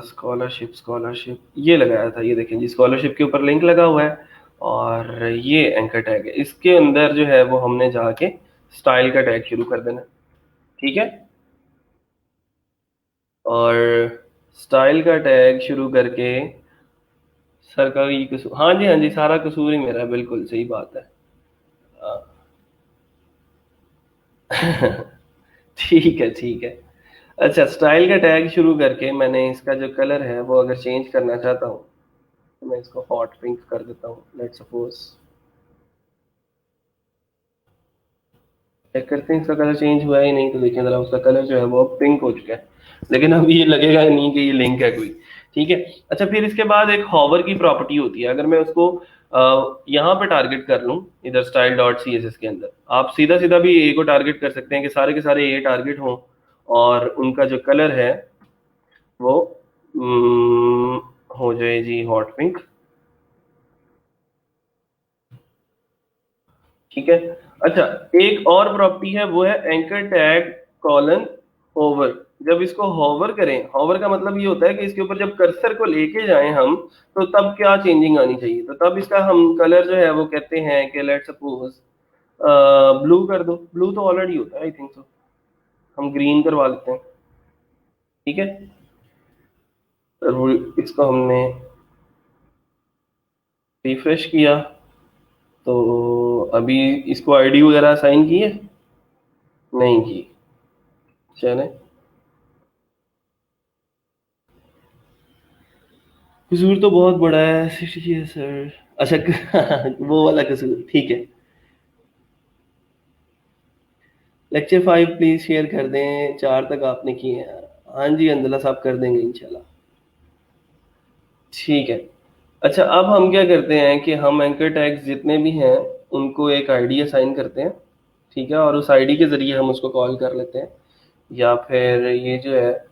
स्कॉलरशिप स्कॉलरशिप ये लगाया था, ये देखें जी स्कॉलरशिप के ऊपर लिंक लगा हुआ है और ये एंकर टैग है। इसके अंदर जो है वो हमने जाके स्टाइल का टैग शुरू कर देना। ठीक है, और स्टाइल का टैग शुरू करके सर का ये कसूर, हाँ जी हाँ जी, सारा कसूर ही मेरा है, बिल्कुल सही बात है। ठीक है ठीक है। अच्छा, स्टाइल का टैग शुरू करके मैंने इसका जो कलर है वो अगर चेंज करना चाहता हूँ तो मैं इसको हॉट पिंक कर देता हूँ, लेट सपोज। चेक करते हैं इसका कलर चेंज हुआ ही नहीं, तो देखिए जरा उसका कलर जो है वो पिंक हो चुका है। लेकिन अब ये लगेगा नहीं कि ये लिंक है कोई। ठीक है। अच्छा, फिर इसके बाद एक हॉवर की प्रॉपर्टी होती है। अगर मैं उसको यहाँ पे टारगेट कर लूँ, इधर style dot C S S के अंदर, आप सीधा सीधा भी ए को टारगेट कर सकते हैं कि सारे के सारे ए टारगेट हों और उनका जो कलर है वो हो जाए जी हॉट पिंक। ठीक है। अच्छा, एक और प्रॉपर्टी है वो है एंकर टैग कॉलन होवर। जब इसको होवर करें, होवर का मतलब ये होता है कि इसके ऊपर जब कर्सर को लेके जाएं हम, तो तब क्या चेंजिंग आनी चाहिए। तो तब इसका हम कलर जो है वो कहते हैं कि लेट सपोज ब्लू कर दो। ब्लू तो ऑलरेडी होता है आई थिंक सो, हम ग्रीन करवा लेते हैं। ठीक है, और इसको हमने रिफ्रेश किया तो अभी इसको आईडी वगैरह असाइन की है? नहीं की। चले, कसूर तो बहुत बड़ा है, 60 है सर। अच्छा, वो वाला कसूर ठीक है। लेक्चर 5 प्लीज शेयर कर दें, 4 तक आपने किए हैं। हाँ जी अंदला साहब कर देंगे इंशाल्लाह। ठीक है। अच्छा, अब हम क्या करते हैं कि हम एंकर टैग्स जितने भी हैं उनको एक आईडी असाइन करते हैं। ठीक है, और उस आईडी के जरिए हम उसको कॉल कर लेते हैं। या फिर ये जो है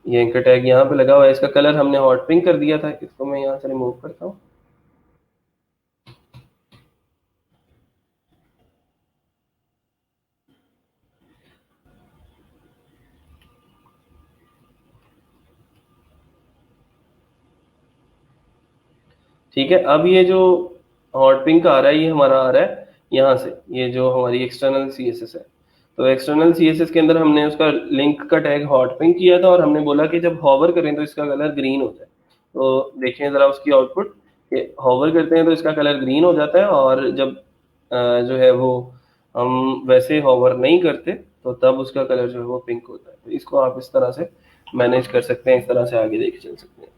ये एंकर टैग यहाँ पे लगा हुआ है, इसका कलर हमने हॉट पिंक कर दिया था, इसको मैं यहाँ से रिमूव करता हूँ। ठीक है, अब ये जो हॉट पिंक आ रहा है ये हमारा आ रहा है यहाँ से, ये जो हमारी एक्सटर्नल सी एस एस है। तो एक्सटर्नल सी एस एस के अंदर हमने उसका लिंक का टैग हॉट पिंक किया था और हमने बोला कि जब हॉवर करें तो इसका कलर ग्रीन हो जाए। तो देखें ज़रा उसकी आउटपुट, कि हॉवर करते हैं तो इसका कलर ग्रीन हो जाता है, और जब जो है वो हम वैसे हॉवर नहीं करते तो तब उसका कलर जो है वो पिंक होता है। तो इसको आप इस तरह से मैनेज कर सकते हैं, इस तरह से आगे लेके चल सकते हैं।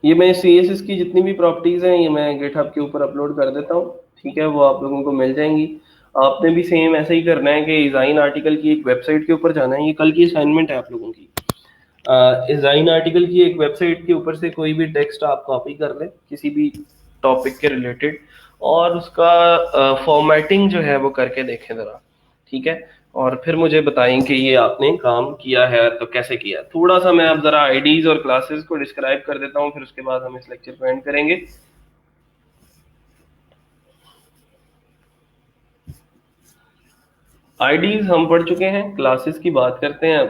ये मैं सी एस एस की जितनी भी प्रॉपर्टीज हैं ये मैं गिटहब के ऊपर अपलोड कर देता हूँ। ठीक है, वो आप लोगों को मिल जाएंगी। आपने भी सेम ऐसा ही करना है कि डिजाइन आर्टिकल की एक वेबसाइट के ऊपर जाना है। ये कल की असाइनमेंट है आप लोगों की। डिजाइन आर्टिकल की एक वेबसाइट के ऊपर से कोई भी टेक्स्ट आप कॉपी कर लें किसी भी टॉपिक के रिलेटेड, और उसका फॉर्मेटिंग जो है वो करके देखें ज़रा। ठीक है, और फिर मुझे बताएं कि ये आपने काम किया है तो कैसे किया। थोड़ा सा मैं अब जरा आईडीज और क्लासेस को डिस्क्राइब कर देता हूँ, फिर उसके बाद हम इस लेक्चर को एंड करेंगे। आईडीज हम पढ़ चुके हैं, क्लासेस की बात करते हैं अब,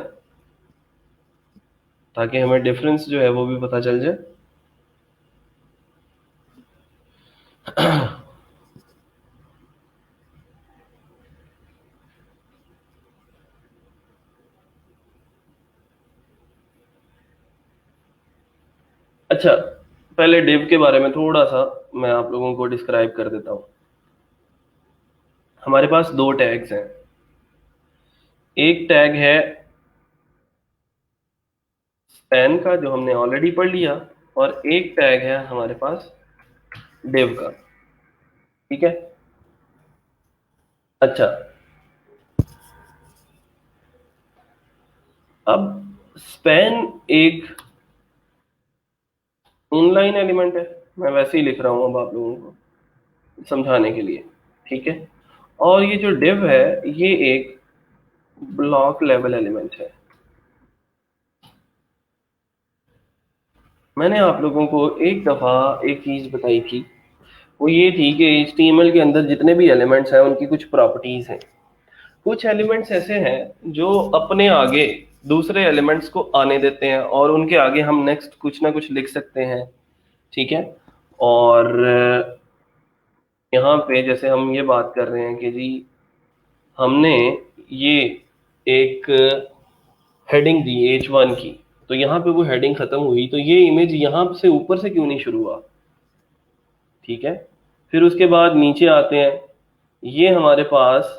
ताकि हमें डिफरेंस जो है वो भी पता चल जाए। अच्छा, पहले डिव के बारे में थोड़ा सा मैं आप लोगों को डिस्क्राइब कर देता हूँ। हमारे पास दो टैग्स हैं। एक टैग है स्पैन का, जो हमने ऑलरेडी पढ़ लिया, और एक टैग है हमारे पास डिव का। ठीक है। अच्छा, अब स्पैन एक इनलाइन एलिमेंट है, मैं वैसे ही लिख रहा हूं अब आप लोगों को समझाने के लिए। ठीक है। और ये जो डिव है ये एक ब्लॉक लेवल एलिमेंट है। मैंने आप लोगों को एक दफा एक चीज बताई थी, वो ये थी कि HTML के अंदर जितने भी एलिमेंट्स हैं उनकी कुछ प्रॉपर्टीज हैं। कुछ एलिमेंट्स ऐसे हैं जो अपने आगे दूसरे एलिमेंट्स को आने देते हैं और उनके आगे हम नेक्स्ट कुछ ना कुछ लिख सकते हैं। ठीक है। और यहाँ पे जैसे हम ये बात कर रहे हैं कि जी हमने ये एक हेडिंग दी H1 की, तो यहाँ पे वो हेडिंग खत्म हुई, तो ये इमेज यहाँ से ऊपर से क्यों नहीं शुरू हुआ। ठीक है। फिर उसके बाद नीचे आते हैं, ये हमारे पास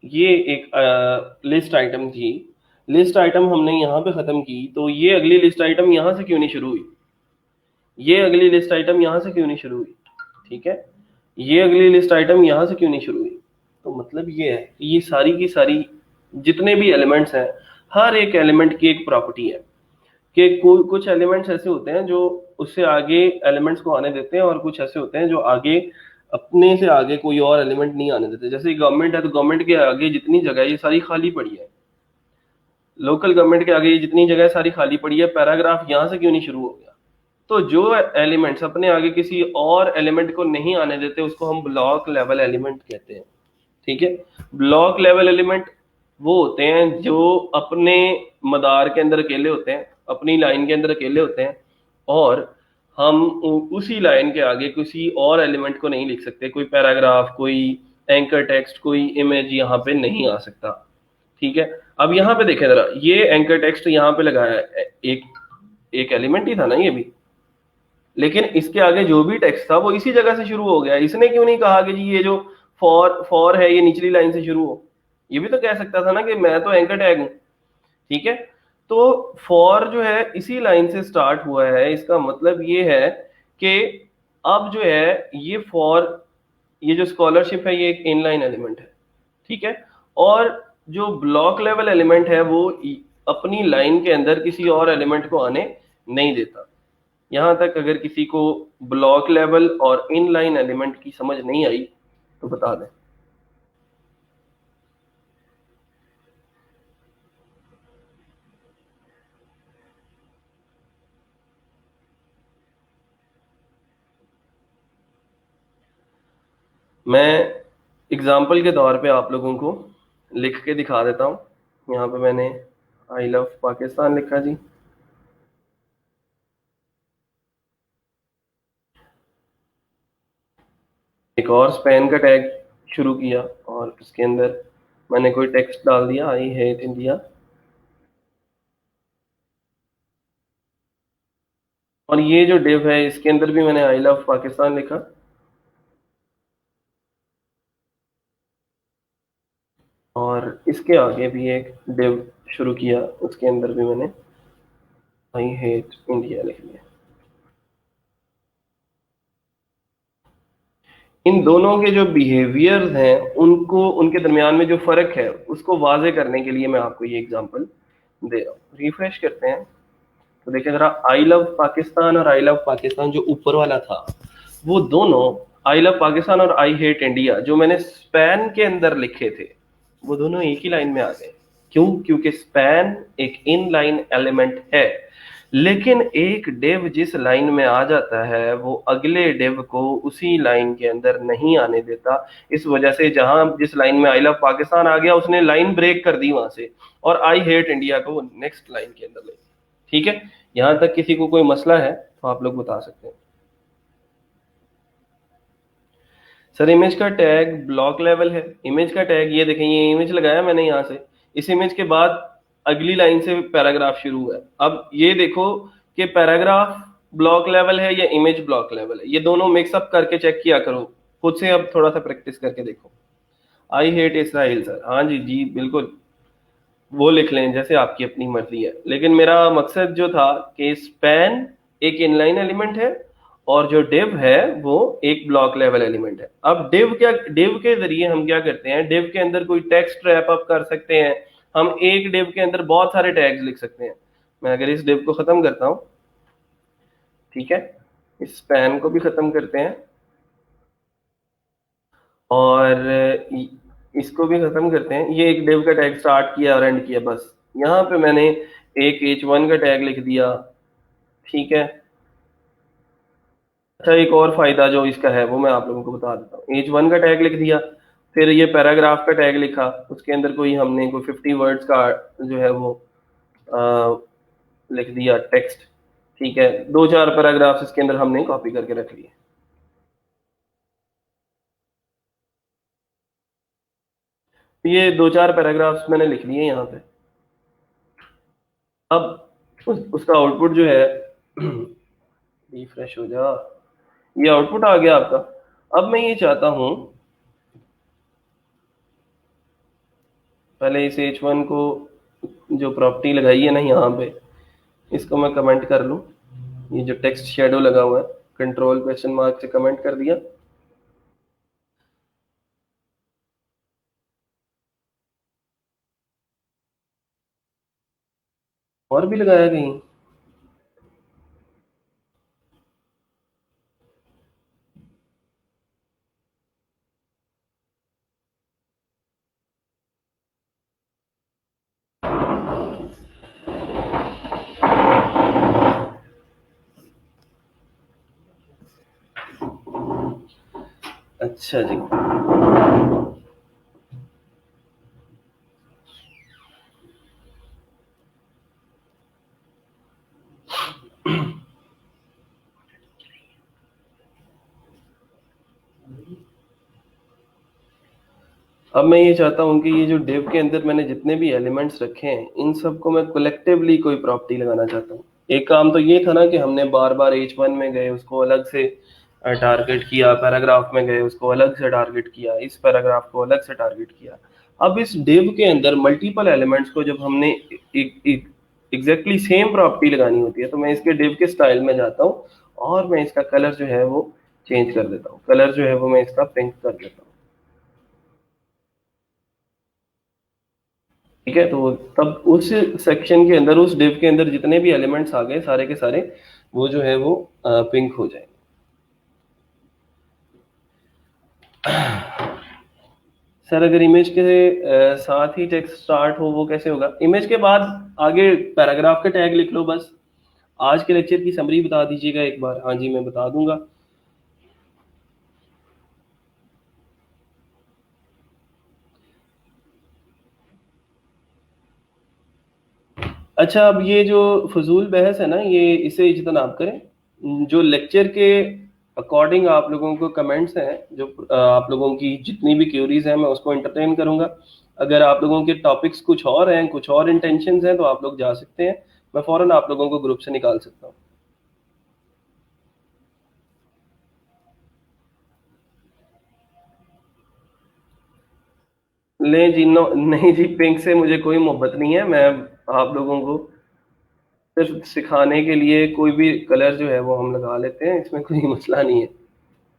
ये एक लिस्ट आइटम थी। लिस्ट आइटम हमने यहाँ पे खत्म की, तो ये अगली लिस्ट आइटम यहाँ से क्यों नहीं शुरू हुई, ये अगली लिस्ट आइटम यहाँ से क्यों नहीं शुरू हुई। ठीक है। ये अगली लिस्ट आइटम यहाँ से क्यों नहीं शुरू हुई। तो मतलब ये है कि ये सारी की सारी जितने भी एलिमेंट्स हैं, हर एक एलिमेंट की एक प्रॉपर्टी है कि कुछ एलिमेंट्स ऐसे होते हैं जो उससे आगे एलिमेंट्स को आने देते हैं, और कुछ ऐसे होते हैं जो आगे अपने से आगे कोई और एलिमेंट नहीं आने देते। जैसे गवर्नमेंट है, तो गवर्नमेंट के आगे जितनी जगह है ये सारी खाली पड़ी है। लोकल गवर्नमेंट के आगे ये जितनी जगह है सारी खाली पड़ी है, पैराग्राफ यहाँ से क्यों नहीं शुरू हो गया। तो जो एलिमेंट्स अपने आगे किसी और एलिमेंट को नहीं आने देते उसको हम ब्लॉक लेवल एलिमेंट कहते हैं। ठीक है। ब्लॉक लेवल एलिमेंट वो होते हैं जो अपने मदार के अंदर अकेले होते हैं, अपनी लाइन के अंदर अकेले होते हैं, और हम उसी लाइन के आगे किसी और एलिमेंट को नहीं लिख सकते। कोई पैराग्राफ, कोई एंकर टेक्स्ट, कोई इमेज यहाँ पे नहीं आ सकता। ठीक है। अब यहाँ पे देखें जरा, ये एंकर टेक्स्ट यहाँ पे लगाया है, एक एक एलिमेंट ही था ना ये भी, लेकिन इसके आगे जो भी टेक्स्ट था वो इसी जगह से शुरू हो गया। इसने क्यों नहीं कहा कि जी ये जो फॉर फॉर है ये निचली लाइन से शुरू हो। ये भी तो कह सकता था ना कि मैं तो एंकर टैग हूं। ठीक है। तो फॉर जो है इसी लाइन से स्टार्ट हुआ है, इसका मतलब ये है कि अब जो है ये फॉर, ये जो स्कॉलरशिप है ये एक इनलाइन एलिमेंट है। ठीक है। और जो ब्लॉक लेवल एलिमेंट है वो अपनी लाइन के अंदर किसी और एलिमेंट को आने नहीं देता। यहां तक अगर किसी को ब्लॉक लेवल और इनलाइन एलिमेंट की समझ नहीं आई तो बता दें। मैं एग्जाम्पल के तौर पे आप लोगों को लिख के दिखा देता हूँ। यहाँ पे मैंने आई लव पाकिस्तान लिखा जी। एक और स्पेन का टैग शुरू किया और उसके अंदर मैंने कोई टेक्स्ट डाल दिया, आई हेट इंडिया। और ये जो डिव है इसके अंदर भी मैंने आई लव पाकिस्तान लिखा। और इसके आगे भी एक डिव शुरू किया, उसके अंदर भी मैंने आई हेट इंडिया लिख लिया। इन दोनों के जो बिहेवियर्स हैं उनको, उनके दरमियान में जो फर्क है उसको वाजे करने के लिए मैं आपको ये एग्जांपल दे रहा हूँ। रिफ्रेश करते हैं तो देखिए जरा, आई लव पाकिस्तान और आई लव पाकिस्तान जो ऊपर वाला था, वो दोनों आई लव पाकिस्तान और आई हेट इंडिया जो मैंने स्पैन के अंदर लिखे थे, वो दोनों एक ही लाइन में आ गए। क्यों? क्योंकि स्पैन एक इन लाइन एलिमेंट है, लेकिन एक डिव जिस लाइन में आ जाता है वो अगले डिव को उसी लाइन के अंदर नहीं आने देता। इस वजह से जहां जिस लाइन में आई लव पाकिस्तान आ गया, उसने लाइन ब्रेक कर दी वहां से, और आई हेट इंडिया को वो नेक्स्ट लाइन के अंदर ले। ठीक है, यहां तक किसी को कोई मसला है तो आप लोग बता सकते हैं। सर इमेज का टैग ब्लॉक लेवल है। इमेज का टैग ये देखें, ये इमेज लगाया मैंने यहाँ से, इस इमेज के बाद अगली लाइन से पैराग्राफ शुरू है। अब ये देखो कि पैराग्राफ ब्लॉक लेवल है या इमेज ब्लॉक लेवल है, ये दोनों मिक्सअप करके चेक किया करो खुद से। अब थोड़ा सा प्रैक्टिस करके देखो। आई हेट इसराइल सर, हाँ जी जी बिल्कुल, वो लिख लें जैसे आपकी अपनी मर्जी है, लेकिन मेरा मकसद जो था कि स्पैन एक इनलाइन एलिमेंट है और जो डिव है वो एक ब्लॉक लेवल एलिमेंट है। अब डिव के जरिए हम क्या करते हैं, डिव के अंदर कोई टेक्स्ट रैप अप कर सकते हैं। हम एक डिव के अंदर बहुत सारे टैग्स लिख सकते हैं। मैं अगर इस डिव को खत्म करता हूँ, ठीक है, इस स्पैन को भी खत्म करते हैं, और इसको भी खत्म करते हैं। ये एक डिव का टैग स्टार्ट किया और एंड किया, बस यहाँ पे मैंने एक h1 का टैग लिख दिया। ठीक है, अच्छा एक और फायदा जो इसका है वो मैं आप लोगों को बता देता हूँ। h1 का टैग लिख दिया, फिर ये पैराग्राफ का टैग लिखा, उसके अंदर कोई हमने कोई 50 वर्ड्स का जो है वो आ, लिख दिया टेक्स्ट। ठीक है, दो चार पैराग्राफ इसके अंदर हमने कॉपी करके रख लिए। ये दो चार पैराग्राफ्स मैंने लिख लिए यहाँ पे। अब उसका आउटपुट जो है रिफ्रेश हो जा, ये आउटपुट आ गया आपका। अब मैं ये चाहता हूं, पहले इस h1 को जो प्रॉपर्टी लगाई है ना यहाँ पे, इसको मैं कमेंट कर लूं। ये जो टेक्स्ट शेडो लगा हुआ है, कंट्रोल क्वेश्चन मार्क से कमेंट कर दिया। और भी लगाया कहीं? अच्छा जी, अब मैं ये चाहता हूँ कि ये जो डिव के अंदर मैंने जितने भी एलिमेंट्स रखे हैं इन सबको मैं कलेक्टिवली कोई प्रॉपर्टी लगाना चाहता हूँ। एक काम तो ये था ना कि हमने बार बार h1 में गए उसको अलग से टारगेट किया, पैराग्राफ में गए उसको अलग से टारगेट किया, इस पैराग्राफ को अलग से टारगेट किया। अब इस डिव के अंदर मल्टीपल एलिमेंट्स को जब हमने एग्जैक्टली सेम प्रॉपर्टी लगानी होती है, तो मैं इसके डिव के स्टाइल में जाता हूँ और मैं इसका कलर जो है वो चेंज कर देता हूँ। कलर जो है वो मैं इसका पिंक कर देता हूँ। ठीक है, तो तब उस सेक्शन के अंदर, उस डिव के अंदर जितने भी एलिमेंट्स आ गए सारे के सारे वो जो है वो पिंक हो जाएंगे। सर अगर इमेज के साथ ही टेक्स्ट स्टार्ट हो वो कैसे होगा? इमेज के बाद आगे पैराग्राफ का टैग लिख लो बस। आज के लेक्चर की समरी बता दीजिएगा एक बार। हाँ जी मैं बता दूंगा। अच्छा, अब ये जो फजूल बहस है ना, ये इसे इज्तनाब करें। जो लेक्चर के अकॉर्डिंग आप लोगों को कमेंट्स हैं, जो आप लोगों की जितनी भी क्यूरीज हैं मैं उसको एंटरटेन करूंगा। अगर आप लोगों के टॉपिक्स कुछ और हैं, कुछ और इंटेंशंस हैं, तो आप लोग जा सकते हैं। मैं फौरन आप लोगों को ग्रुप से निकाल सकता हूँ। ले जी, नो नहीं जी, पिंक से मुझे कोई मोहब्बत नहीं है। मैं आप लोगों को सिर्फ सिखाने के लिए कोई भी कलर जो है वो हम लगा लेते हैं, इसमें कोई मसला नहीं है।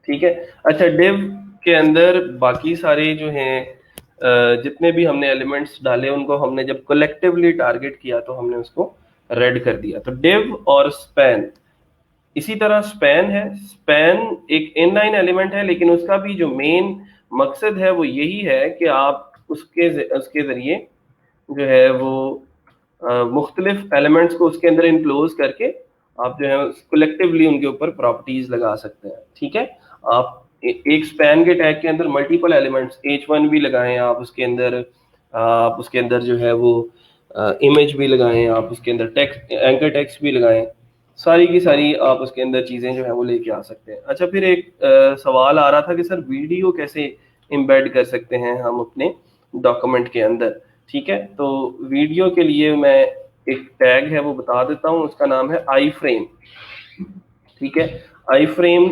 ठीक है, अच्छा डिव के अंदर बाकी सारे जो हैं जितने भी हमने एलिमेंट्स डाले उनको हमने जब कलेक्टिवली टारगेट किया तो हमने उसको रेड कर दिया। तो डिव और स्पैन, इसी तरह स्पैन है। स्पैन एक इनलाइन एलिमेंट है, लेकिन उसका भी जो मेन मकसद है वो यही है कि आप उसके ज़रिए जो है वो मुख्तलिफ एलिमेंट्स को उसके अंदर इनक्लोज करके आप जो है कलेक्टिवली उनके ऊपर प्रॉपर्टीज लगा सकते हैं। ठीक है, आप एक स्पैन के टैग के अंदर मल्टीपल एलिमेंट्स H1 भी लगाएं आप उसके अंदर, आप उसके अंदर जो है वो इमेज भी लगाएं, आप उसके अंदर टेक्स्ट एंकर टेक्स्ट भी लगाएं, सारी की सारी आप उसके अंदर चीज़ें जो है वो लेके आ सकते हैं। अच्छा, फिर एक सवाल आ रहा था कि सर वीडियो कैसे एम्बेड कर सकते हैं हम अपने डॉक्यूमेंट के अंदर। ठीक है, तो वीडियो के लिए मैं एक टैग है वो बता देता हूँ, उसका नाम है आई फ्रेम। ठीक है, आई फ्रेम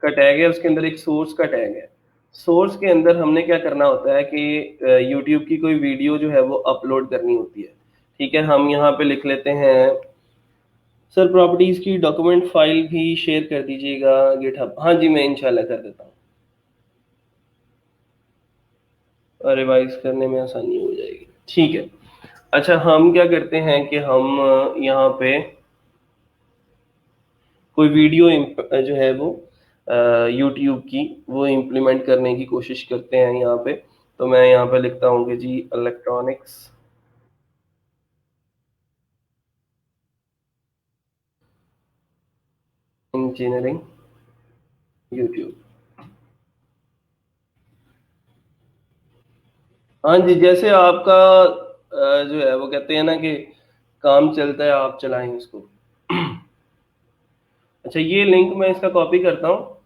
का टैग है, उसके अंदर एक सोर्स का टैग है। सोर्स के अंदर हमने क्या करना होता है कि यूट्यूब की कोई वीडियो जो है वो अपलोड करनी होती है। ठीक है, हम यहाँ पे लिख लेते हैं सर प्रॉपर्टीज की डॉक्यूमेंट फाइल भी शेयर कर दीजिएगा गिटहब। हाँ जी, मैं इंशाल्लाह कर देता हूँ, रिवाइज करने में आसानी हो जाएगी। ठीक है, अच्छा हम क्या करते हैं कि हम यहाँ पे कोई वीडियो जो है वो यूट्यूब की वो इम्प्लीमेंट करने की कोशिश करते हैं यहाँ पे। तो मैं यहाँ पे लिखता हूँ कि जी इलेक्ट्रॉनिक्स इंजीनियरिंग यूट्यूब। हाँ जी, जैसे आपका जो है वो कहते हैं ना कि काम चलता है आप चलाएं उसको। अच्छा, ये लिंक मैं इसका कॉपी करता हूँ।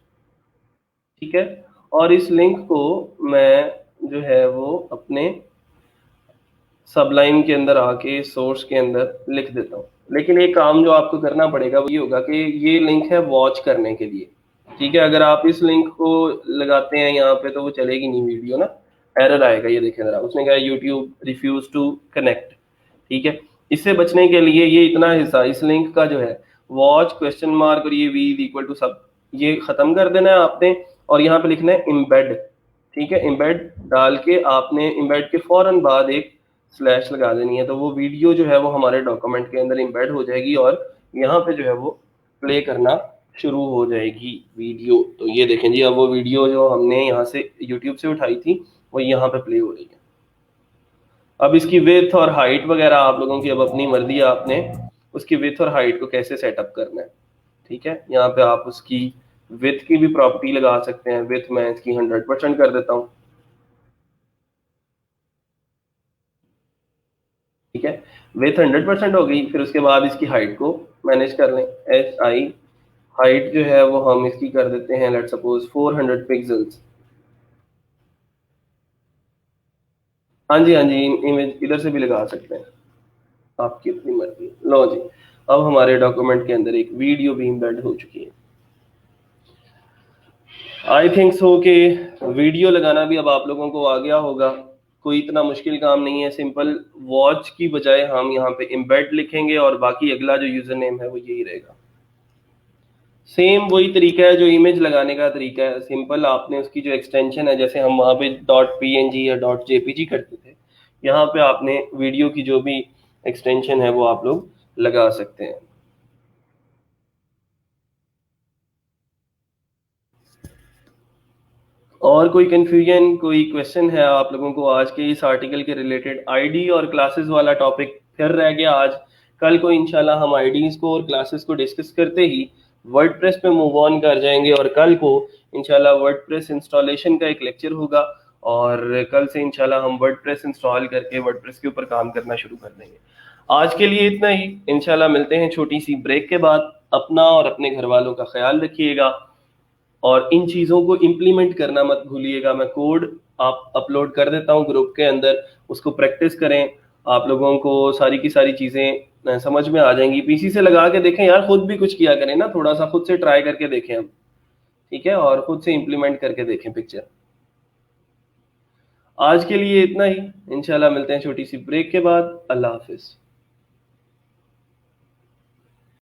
ठीक है, और इस लिंक को मैं जो है वो अपने सबलाइन के अंदर आके सोर्स के अंदर लिख देता हूँ। लेकिन एक काम जो आपको करना पड़ेगा वो ये होगा कि ये लिंक है वॉच करने के लिए। ठीक है, अगर आप इस लिंक को लगाते हैं यहाँ पे तो वो चलेगी नहीं वीडियो ना, एरर आएगा। ये देखें जरा, उसने कहा यूट्यूब रिफ्यूज टू कनेक्ट। ठीक है, इससे बचने के लिए ये इतना हिस्सा इस लिंक का जो है वॉच क्वेश्चन मार्क और ये वी इक्वल टू सब, ये खत्म कर देना है आपने, और यहाँ पे लिखना है इम्बेड। ठीक है, इम्बेड डाल के आपने इम्बेड के फौरन बाद एक स्लैश लगा देनी है, तो वो वीडियो जो है वो हमारे डॉक्यूमेंट के अंदर इम्बेड हो जाएगी और यहाँ पे जो है वो प्ले करना शुरू हो जाएगी वीडियो। तो ये देखें जी, अब वो वीडियो जो हमने यहाँ से यूट्यूब से उठाई थी वो यहाँ पे प्ले हो रही है। अब इसकी विड्थ और हाइट वगैरह आप लोगों की अब अपनी मर्जी है, आपने उसकी विड्थ और हाइट को कैसे सेटअप करना है। ठीक है, यहाँ पे आप उसकी विड्थ की भी प्रॉपर्टी लगा सकते हैं। विड्थ मैं इसकी 100% कर देता हूँ। ठीक है, विड्थ 100% हो गई, फिर उसके बाद इसकी हाइट को मैनेज कर लें। एच आई हाइट जो है वो हम इसकी कर देते हैं लेट सपोज 400 पिक्सल्स। हाँ जी, हाँ जी, इमेज इधर से भी लगा सकते हैं, आपकी अपनी मर्जी। लो जी, अब हमारे डॉक्यूमेंट के अंदर एक वीडियो भी एम्बेड हो चुकी है। आई थिंक सो कि वीडियो लगाना भी अब आप लोगों को आ गया होगा, कोई इतना मुश्किल काम नहीं है। सिंपल वॉच की बजाय हम यहाँ पे एम्बेड लिखेंगे और बाकी अगला जो यूजर नेम है वो यही रहेगा। सेम वही तरीका है जो इमेज लगाने का तरीका है। सिंपल आपने उसकी जो एक्सटेंशन है, जैसे हम वहाँ पे .png या .jpg करते थे, यहाँ पे आपने वीडियो की जो भी एक्सटेंशन है वो आप लोग लगा सकते हैं। और कोई कंफ्यूजन, कोई क्वेश्चन है आप लोगों को आज के इस आर्टिकल के रिलेटेड? आईडी और क्लासेस वाला टॉपिक फिर रह गया आज। कल को इंशाल्लाह हम आईडीज को और क्लासेस को डिस्कस करते ही वर्डप्रेस पे मूव ऑन कर जाएंगे, और कल को इंशाल्लाह वर्डप्रेस इंस्टॉलेशन का एक लेक्चर होगा, और कल से इंशाल्लाह हम वर्डप्रेस इंस्टॉल करके वर्डप्रेस के ऊपर काम करना शुरू कर देंगे। आज के लिए इतना ही, इंशाल्लाह मिलते हैं छोटी सी ब्रेक के बाद। अपना और अपने घर वालों का ख्याल रखिएगा, और इन चीज़ों को इम्प्लीमेंट करना मत भूलिएगा। मैं कोड आप अपलोड कर देता हूँ ग्रुप के अंदर, उसको प्रैक्टिस करें। आप लोगों को सारी की सारी चीज़ें समझ में आ जाएंगी। पीसी से लगा के देखें यार, खुद भी कुछ किया करें ना, थोड़ा सा खुद से ट्राई करके देखें हम। ठीक है, और खुद से इम्प्लीमेंट करके देखें पिक्चर। आज के लिए इतना ही, इंशाल्लाह मिलते हैं छोटी सी ब्रेक के बाद। अल्लाह हाफिज़।